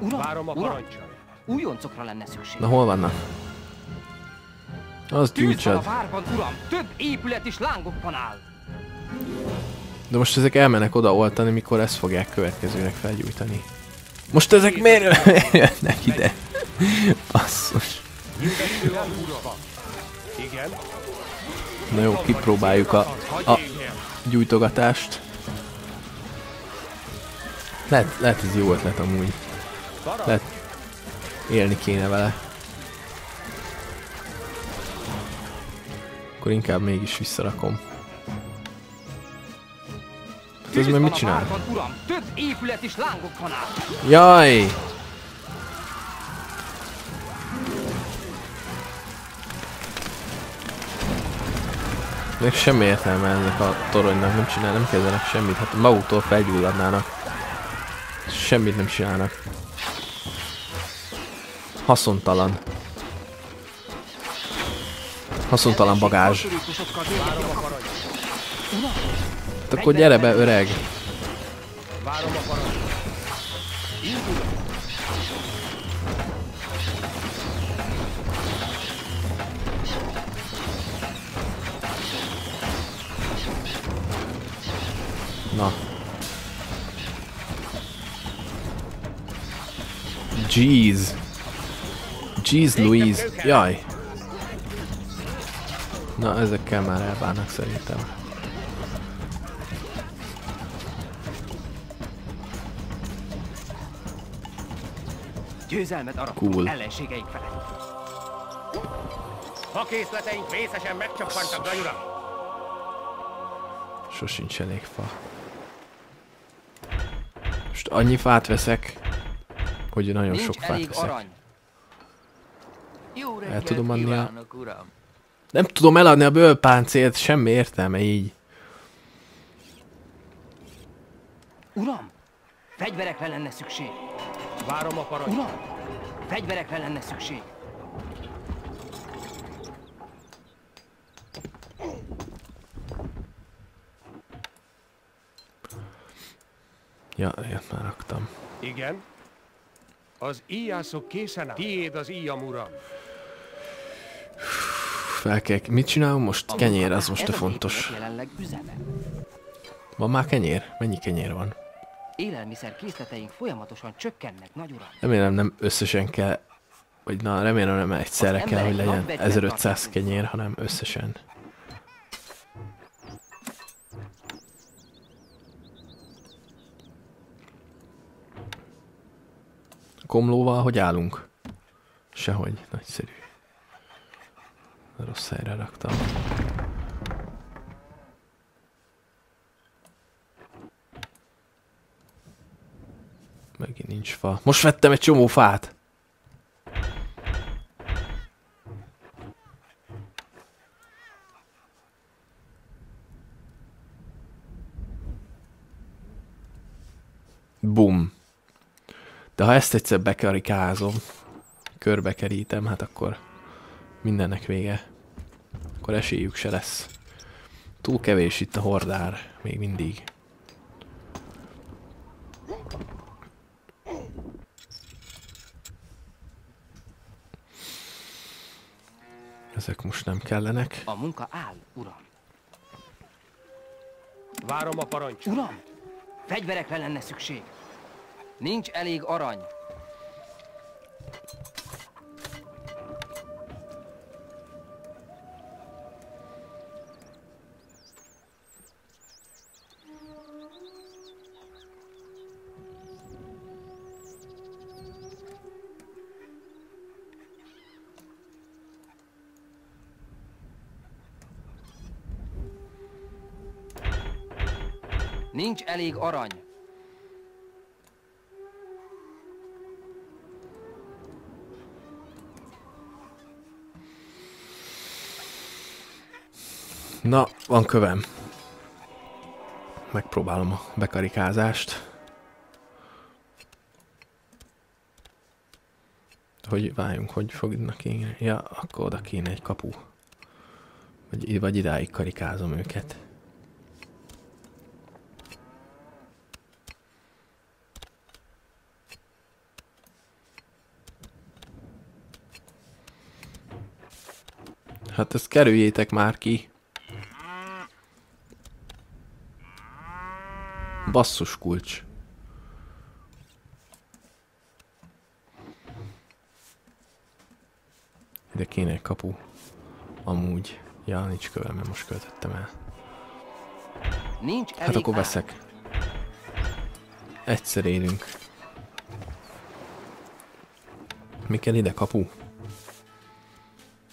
Uram! Várom a Uram! parancsait. Újoncokra lenne szükség. Na hol vannak? Az Tűz van a gyújtsad. várban, uram! Több épület is lángokban áll. De most ezek elmennek oda oltani, mikor ezt fogják következőnek felgyújtani. Most ezek miért jönnek ide? Basszus. Illető a húsba. Igen. Na jó, kipróbáljuk a gyújtogatást. Lehet ez jó ötlet amúgy. Lehet élni kéne vele. Akkor inkább mégis visszarakom. Hát ez Tűz meg van mit a csinál? várban, uram! Több épület is lángokban áll. Jaj! Még semmi értelme ennek a toronynak, nem kezdenek semmit, hát maguktól felgyulladnának. Semmit nem csinálnak. Haszontalan. Haszontalan bagázs. Hát akkor gyere be, öreg! Várom a parancsait. Indulok. Na. Jeez. Jeez Louise. Jaj. Na, ezekkel már elbánnak szerintem. Győzelmet aratunk Cool. ellenségeink felett. A készleteink vészesen megcsappantak, nagy uram! Sosincs elég fa. Most annyi fát veszek, hogy nagyon Nincs sok fát elég veszek. arany. Jó reggelt tudom adni a- kívánok, uram! Nem tudom eladni a bőrpáncélt, semmi értelme így. Uram! Fegyverekre lenne szükség. Várom a parancsait. Uram! Fegyverekre lenne szükség. Ja, ilyet már raktam. Igen. Az íjászok készen áll. Tiéd az íjam, uram. Fel kell... Mit csinálom most? Kenyér, az most a Ez az fontos. épület jelenleg üzeme. Van már kenyér? Mennyi kenyér van? Élelmiszer készleteink folyamatosan csökkennek, nagy uram. Remélem nem összesen kell... Vagy na, remélem nem egyszerre Az kell, hogy emberek legyen napvegyben 1500 tartják. kenyér, hanem összesen. Komlóval hogy állunk? Sehogy, nagyszerű. Rossz helyre raktam. Megint nincs fa. Most vettem egy csomó fát. Bum. De ha ezt egyszer bekarikázom, körbekerítem, hát akkor mindennek vége. Akkor esélyük se lesz. Túl kevés itt a hordár, még mindig. Ezek most nem kellenek. A munka áll, uram. Várom a parancsot. Uram, fegyverekre lenne szükség. Nincs elég arany. Nincs elég arany. Na, van kövem. Megpróbálom a bekarikázást. Hogy váljunk, hogy fognak én. Ja, akkor oda kéne egy kapu. Vagy idáig karikázom őket. Hát ezt kerüljétek már ki. Basszus kulcs. Ide kéne egy kapu. Amúgy. Ja, nincs kövem, mert most költöttem el. Nincs hát akkor veszek. Egyszer élünk. Mi kell ide, kapu?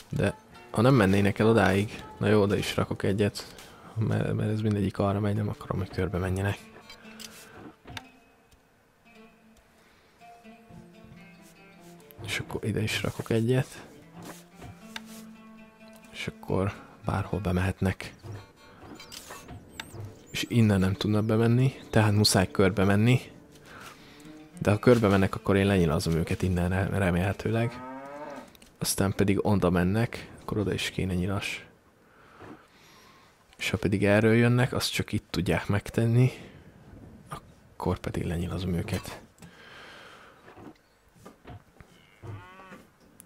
De ha nem mennének el odáig, na jó, oda is rakok egyet, mert ez mindegyik arra megy, nem akarom, hogy körbe menjenek. És akkor ide is rakok egyet. És akkor bárhol bemehetnek. És innen nem tudnak bemenni, tehát muszáj körbe menni. De ha körbe mennek, akkor én lenyilazom őket innen remélhetőleg. Aztán pedig oda mennek, akkor oda is kéne nyilas. És ha pedig erről jönnek, azt csak itt tudják megtenni. Akkor pedig lenyilazom őket.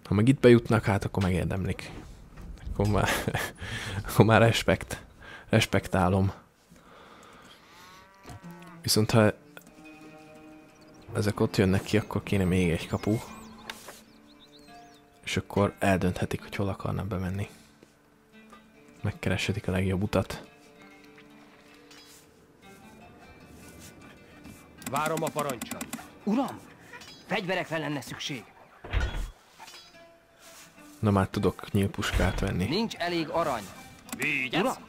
Ha meg itt bejutnak, hát akkor megérdemlik. Akkor már respektálom. Viszont ha ezek ott jönnek ki, akkor kéne még egy kapu. És akkor eldönthetik, hogy hol akarnak bemenni. Megkereshetik a legjobb utat. Várom a parancsot. Uram, fegyverekre lenne szükség. Na már tudok nyílpuskát venni. Nincs elég arany. Vigyázz! Uram,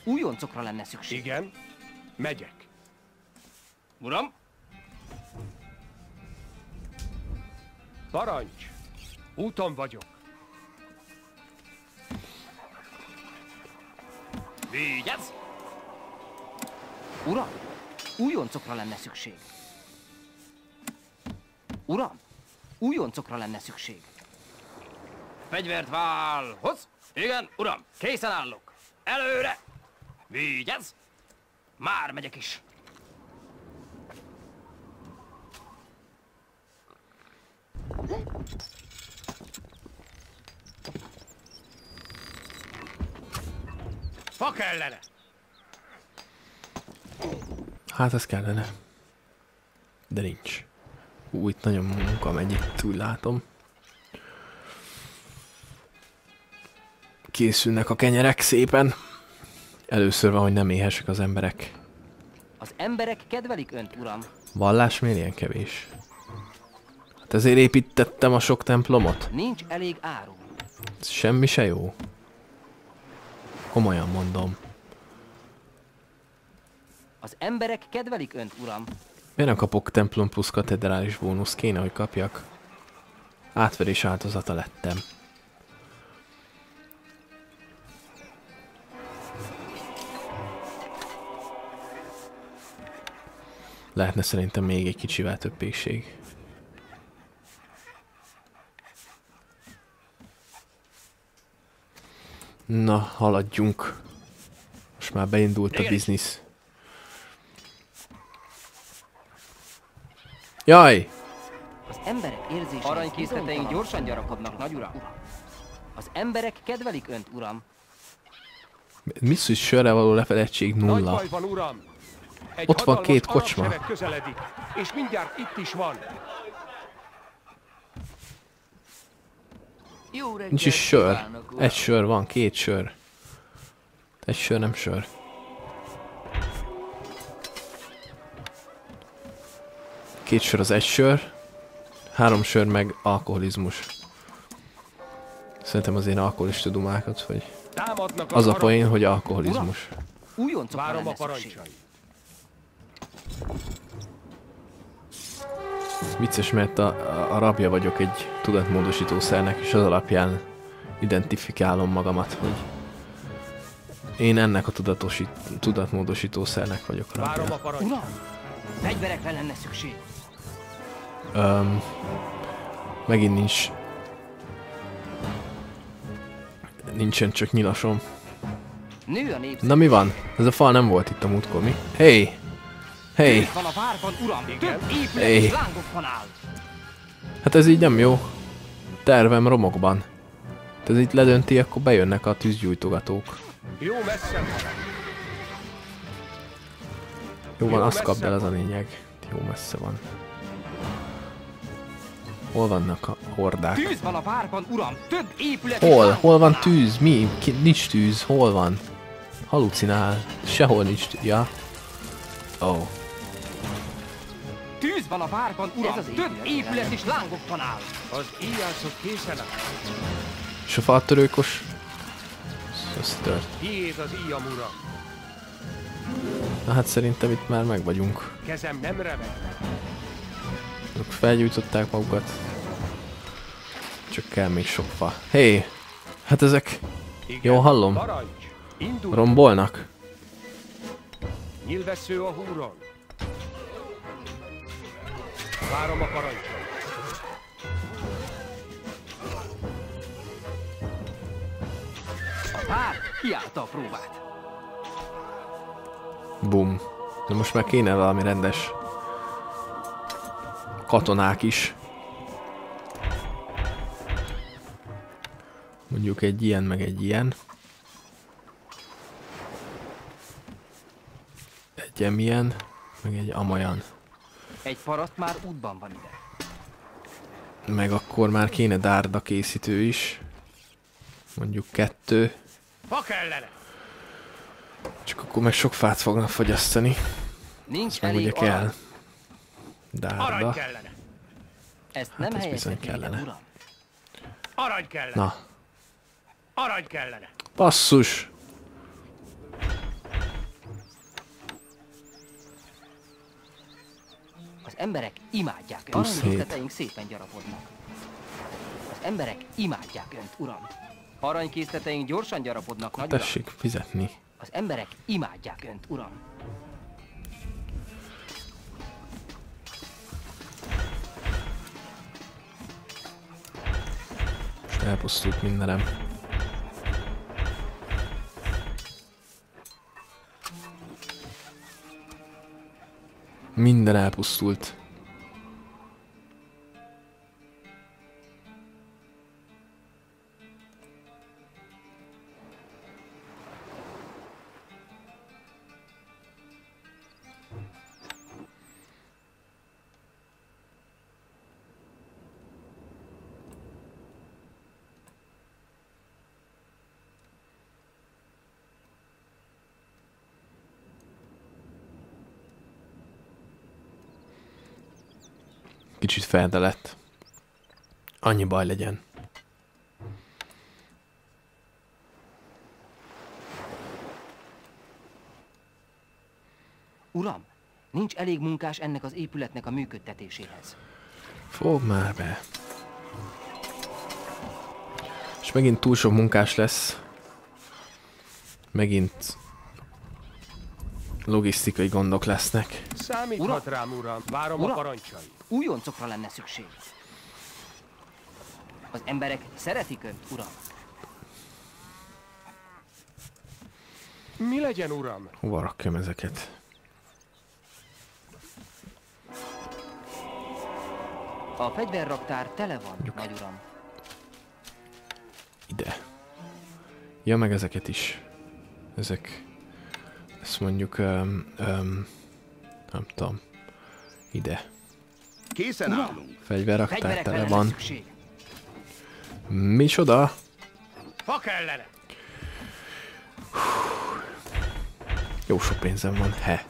újoncokra lenne szükség. Igen, megyek. Uram? Parancs! Úton vagyok. Vigyázz! Uram, újoncokra lenne szükség. Uram, újoncokra lenne szükség. Fegyvert válhoz! Igen, uram, készen állok. Előre! Vigyázz! Már megyek is. Fa kellene! Hát ez kellene. De nincs. Itt nagyon munka megy, itt úgy látom. Készülnek a kenyerek szépen. Először van, hogy nem éhesek az emberek. Az emberek kedvelik önt, uram. Vallás miért ilyen kevés? Hát ezért építettem a sok templomot. Nincs elég áru. Semmi se jó. Komolyan mondom. Az emberek kedvelik önt, uram. Miért nem kapok templom plusz katedrális bónusz? Kéne, hogy kapjak. Átverés áldozata lettem. Lehetne szerintem még egy kicsivel több pékség. Na, haladjunk. Most már beindult a biznisz. Jaj! Az emberek érzései aranykészleteink gyorsan gyarapodnak, nagy uram. Az emberek kedvelik önt, uram. Misszus sörre való lefedettség Nagy nulla. baj van, uram. Egy Ott van hatalmas két kocsma. arab sereg közeledik, és mindjárt itt is van. Jó reggelt Nincs is sör. kívánok, uram. Egy sör van, két sör. Egy sör, nem sör. Két sör az egy sör. 3 sör meg alkoholizmus. Szerintem az én alkoholista dumákat, hogy Támadnak az a arab- poén, hogy alkoholizmus. Újoncokra Várom a lenne szükség. parancsait. Vicces, mert a rabja vagyok egy tudatmódosítószernek, és az alapján identifikálom magamat, hogy én ennek a tudatmódosítószernek vagyok a Várom a rabja. parancsait. Uram, fegyverekre lenne szükség. Megint nincsen csak nyilasom. Nő a népség. Na mi van? Ez a fal nem volt itt a múltkor, mi? Hey! Hey! Tűz van a várban, uram. Több épület Hey. és lángokban áll. Hát ez így nem jó. Tervem romokban. Hát ez itt ledönti, akkor bejönnek a tűzgyújtogatók. Jó messze van. Jó van, Jó azt kapd messze el, az a van. lényeg. Jó messze van. Hol vannak a hordák? Tűz van a várban, uram. Több épület és Hol? lángokban Hol van áll. tűz? Mi? Nincs tűz. Hol van? Halucinál. Sehol nincs tűz. Ja. Oh. Tűz van a várban, uram. Ez az Több épület épület és lángokban áll. Az íjászok készen áll. És a faltörőkos? Ez tört. Tiéd az íjam, uram. Na hát szerintem itt már meg vagyunk. Kezem nem remek. Ők felgyújtották magukat. Csak kell még sok fa. Hé! Hát ezek Igen. Jól hallom? Parancs. Indul. rombolnak? Nyilvessző a húron. Várom a parancsot. A vár kiállta a próbát. Bum. De most már kéne valami rendes katonák is. Mondjuk egy ilyen, meg egy ilyen. Egy emilyen, meg egy amolyan. Egy paraszt már útban van ide. Meg akkor már kéne dárda készítő is. Mondjuk 2. Ha kellene. Csak akkor meg sok fát fognak fogyasztani. Nincs Meg ugye elég kell. arany. Dárda. Arany kellene. Ezt nem ez bizony helyezhetné ide, kellene. uram. Arany kellene. Na, Arany kellene. basszus! Az emberek imádják önt. Plusz Aranykészleteink szépen gyarapodnak. Az emberek imádják önt, uram. Aranykészleteink gyorsan gyarapodnak, nagy uram. Tessék fizetni. Az emberek imádják önt, uram. Most elpusztult mindenem. Minden elpusztult. Kicsit felde lett. Annyi baj legyen. Uram, Nincs elég munkás ennek az épületnek a működtetéséhez. Fogd már be. És megint túl sok munkás lesz. Megint logisztikai gondok lesznek. Számíthat rám, uram. Várom a parancsait. Újoncokra lenne szükség. Az emberek szeretik önt, uram. Mi legyen, uram? Hova rakjam ezeket? A fegyverraktár tele van, nagy uram. Ide. Ja, meg ezeket is. Ezek... Ezt mondjuk... nem tudom. Ide. Készen állunk. Fegyverraktár tele van. Micsoda? Fa kellene! Jó sok pénzem van, he.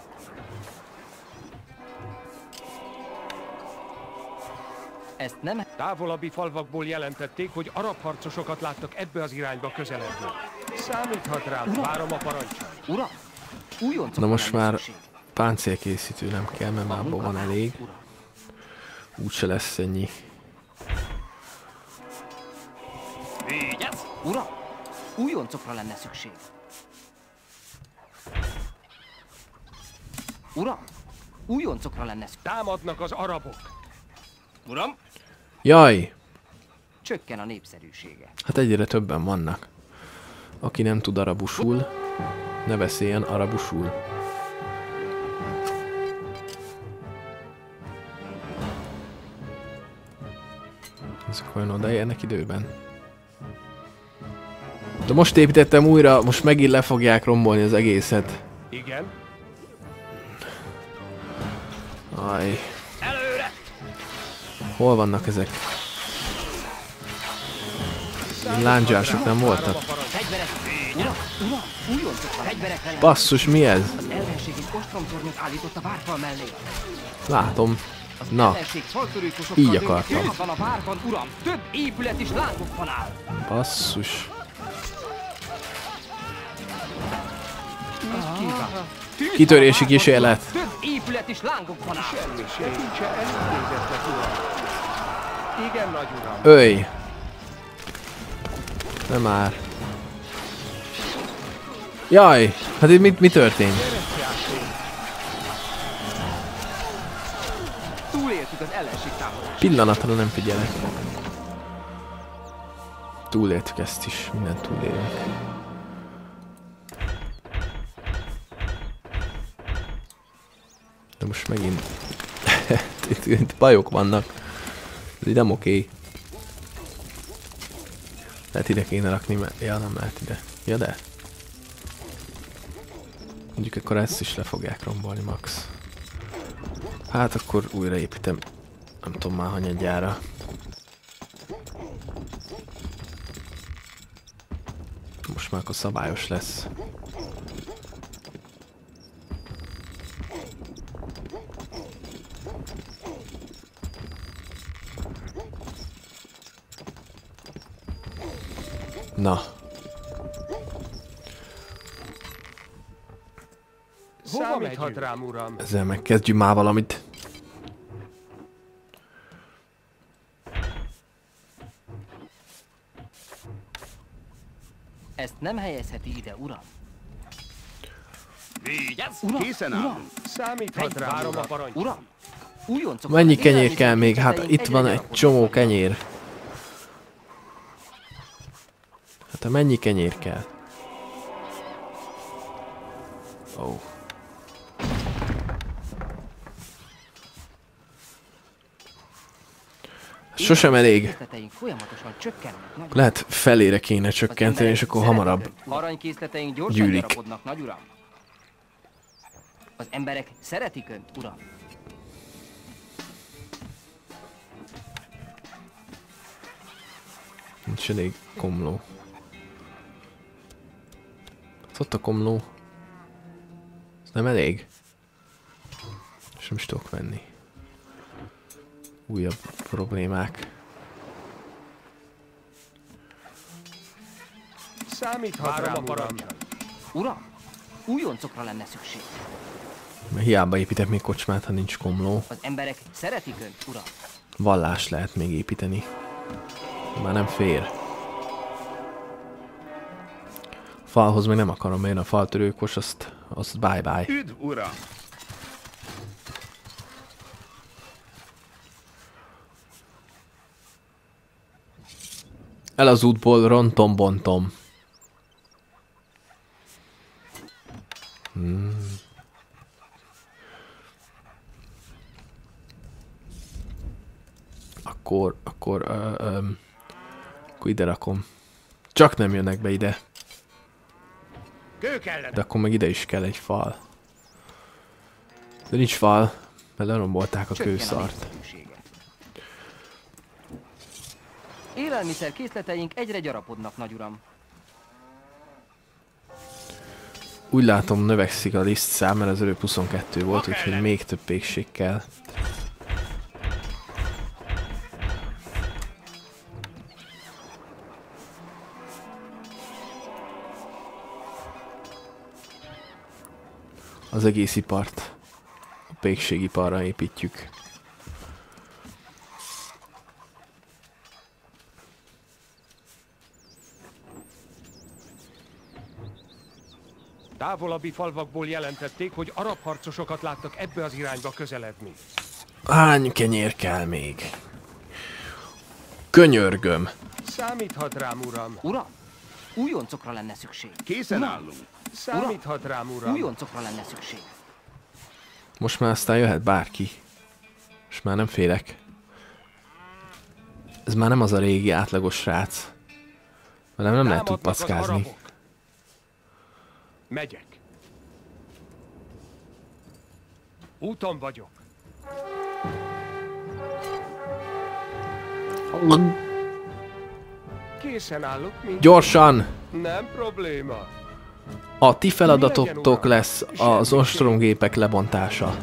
Ezt nem... Távolabbi falvakból jelentették, hogy arab harcosokat láttak ebbe az irányba közeledni. Számíthat rám, várom a parancsot. Uram, újoncokra Na most lenne már szükség. páncélkészítő nem kell, mert már abból van elég. Uram. Úgyse lesz ennyi. Vigyázz! Uram, újoncokra lenne szükség. Uram, újoncokra lenne szükség. Támadnak az arabok. Uram, Jaj! csökken a népszerűsége. Hát egyre többen vannak. Aki nem tud arabusul, ne beszéljen arabusul. Ezek olyan odaérnek időben. De most építettem újra, most megint le fogják rombolni az egészet. Igen. Aj. Hol vannak ezek? Lándzsások nem voltak? Fegyverek! Uram, újoncokra, fegyverekre lenne. Basszus, mi ez? Az ellenség egy ostromtornyot állított a várfal mellé. Látom. Az Na, ellenség faltörőkosokkal így dönt, akartam. ott van a várban, uram! Több épület is lángokban áll! basszus. Kitörési kísérlet. Több épület is lángokban áll! Semmi se nincsen elintézetnek, uram. Igen, nagy uram. Öj! Nem már. Jaj! Hát itt mi történt? Túléltük az ellenség támadását. Pillanatra nem figyelek. Túléltük ezt is, mindent túlélünk. De most megint... itt bajok vannak. Ez így nem oké. Lehet ide kéne rakni, mert... Ja, nem lehet ide. Ja, de... Mondjuk akkor ezt is le fogják rombolni, max. Hát akkor újraépítem. Nem tudom már hanyadjára. Most már akkor szabályos lesz. Na. Számíthat rám, uram. Ezzel megkezdjük már valamit. Ezt nem helyezheti ide, uram. Vigyázz! Uram, Készen állunk. Számíthat rám, várom a parancsot. Uram! Újoncok. Mennyi kenyér kell még? Hát itt van egy csomó kenyér. Hát mennyi kenyér kell? Ó. Oh. Sosem elég. Folyamatosan csökkennek, nagy Lehet felére kéne csökkenteni, és akkor hamarabb aranykészleteink gyorsan gyűlik. gyarapodnak, nagy uram. Az emberek szeretik önt, uram. Nincs elég komló. Ott a komló. Ez nem elég? És nem is tudok venni. Újabb problémák. Számíthat rám, uram. Uram, újoncokra lenne szükség. Hiába építek még kocsmát, ha nincs komló. Az emberek szeretik önt, uram. Vallást lehet még építeni. Már nem fér. Falhoz még nem akarom, én a faltörőkos, azt bye-bye. Üdv, uram! El az útból, rontom-bontom. Akkor ide rakom. Csak nem jönnek be ide. De akkor meg ide is kell egy fal. De nincs fal, mert lerombolták a kőszart. Élelmiszer készleteink egyre gyarapodnak, nagyuram. Úgy látom, növekszik a lisztszám, mert az előbb 22 volt, úgyhogy még több pékség kell. Az egész ipart a pékségiparra építjük. Távolabbi falvakból jelentették, hogy arab harcosokat láttak ebbe az irányba közeledni. Hány kenyér kell még? Könyörgöm. Számíthat rám, uram. Uram, újoncokra lenne szükség. Készen állunk. Számíthat rám, uram. Újoncokra lenne szükség. Most már aztán jöhet bárki. És már nem félek. Ez már nem az a régi átlagos srác. Velem nem lehet úgy packázni. Megyek. Úton vagyok. Készen állok, mint... Gyorsan! Nem probléma. A ti feladatotok lesz az ostromgépek lebontása.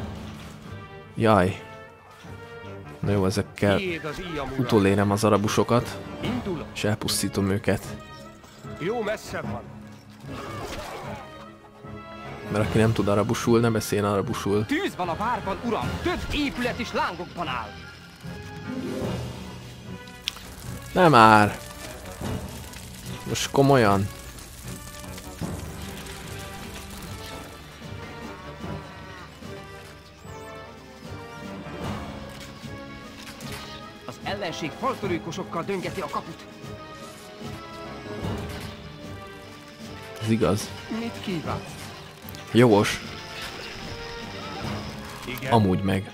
Jaj. Na jó, ezekkel utolérem az arabusokat, és elpusztítom őket. Jó messze van. Mert aki nem tud arabusul, ne beszéljen arabusul. Tűz van a várban, uram! Több épület is lángokban áll! Nem már! Most komolyan. Az ellenség faltörőkosokkal döngeti a kaput. Ez igaz. Mit kíván? Jogos. Igen. Amúgy meg.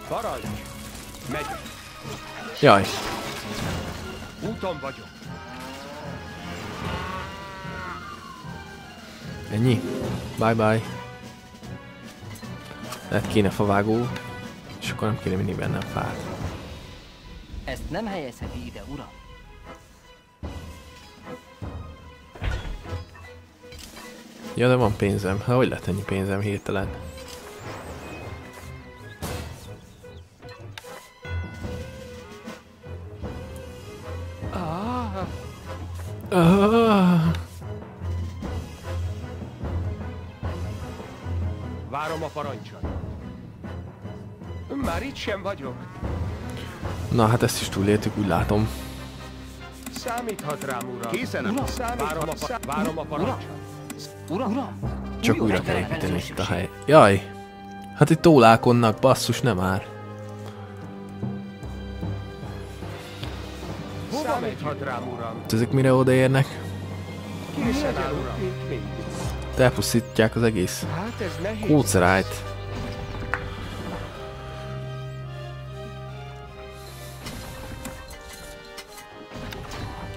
Parancs. Megyek. Jaj. Úton vagyok. Ennyi. Bye bye. Lehet kéne favágó, és akkor nem kéne mindig bennem fát. Ezt nem helyezheti ide, uram. Ja, de van pénzem. Hát hogy lett ennyi pénzem hirtelen? Várom a parancsot. Már itt sem vagyok. Na, hát ezt is túléltük, úgy látom. Számíthat rám, uram. Készen állunk. Várom a parancsot. Uram! Csak újra kell építeni itt a hely. Jaj! Hát itt tólálkodnak, basszus, nem már. Számíthat rám, uram. Ezek mire odaérnek? Készen áll, uram. Mint mindig. Elpusztítják az egész Hát ez nehéz. kócerájt.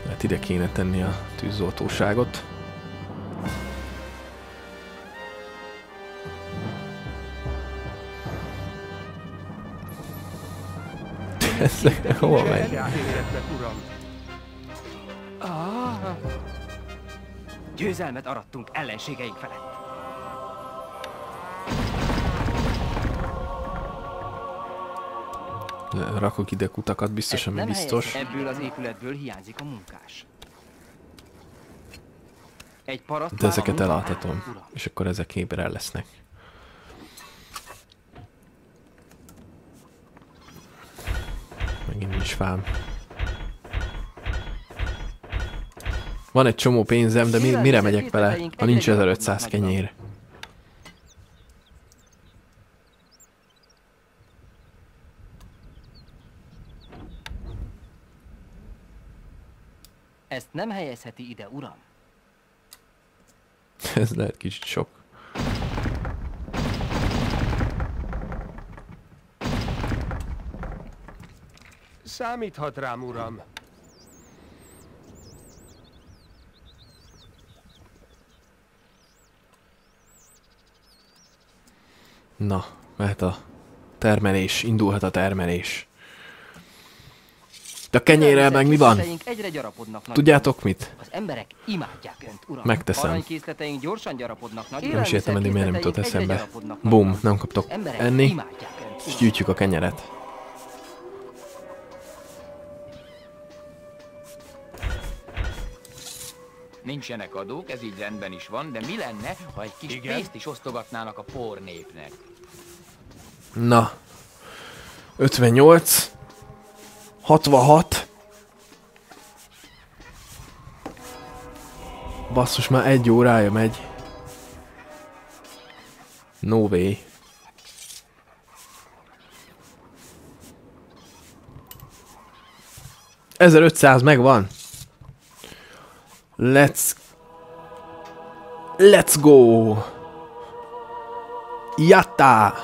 Hát ide kéne tenni a tűzoltóságot. Ez hova megy? Győzelmet arattunk ellenségeink felett. Rakok ide kutakat, biztos, ami biztos. Ebből az épületből hiányzik a munkás. Egy paraszt De ezeket elaltatom, és akkor ezek éber lesznek. Megint nincs fám. Van egy csomó pénzem, de mire megyek vele, ha nincs 1500 kenyér? Ezt nem helyezheti ide, uram. Ez lehet kicsit sok. Számíthat rám, uram. Na, mehet a termelés, indulhat a termelés. De a kenyérrel meg mi van? Tudjátok mit? Az emberek imádják önt, uram. Megteszem. Aranykészleteink gyorsan gyarapodnak nagy. Nem is értem, eddig miért nem jutott eszembe. Bum, nem kaptok enni, és gyűjtjük a kenyeret. Nincsenek adók, ez így rendben is van, de mi lenne, ha egy kis pénzt is osztogatnának a pornépnek? Na. 58. 66. Basszus, már 1 órája megy. No way. $1500 megvan. Let's go. Jatta.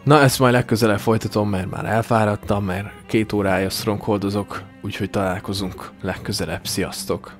Na, ezt majd legközelebb folytatom, mert már elfáradtam, mert 2 órája strongholdozok, úgyhogy találkozunk legközelebb. Sziasztok!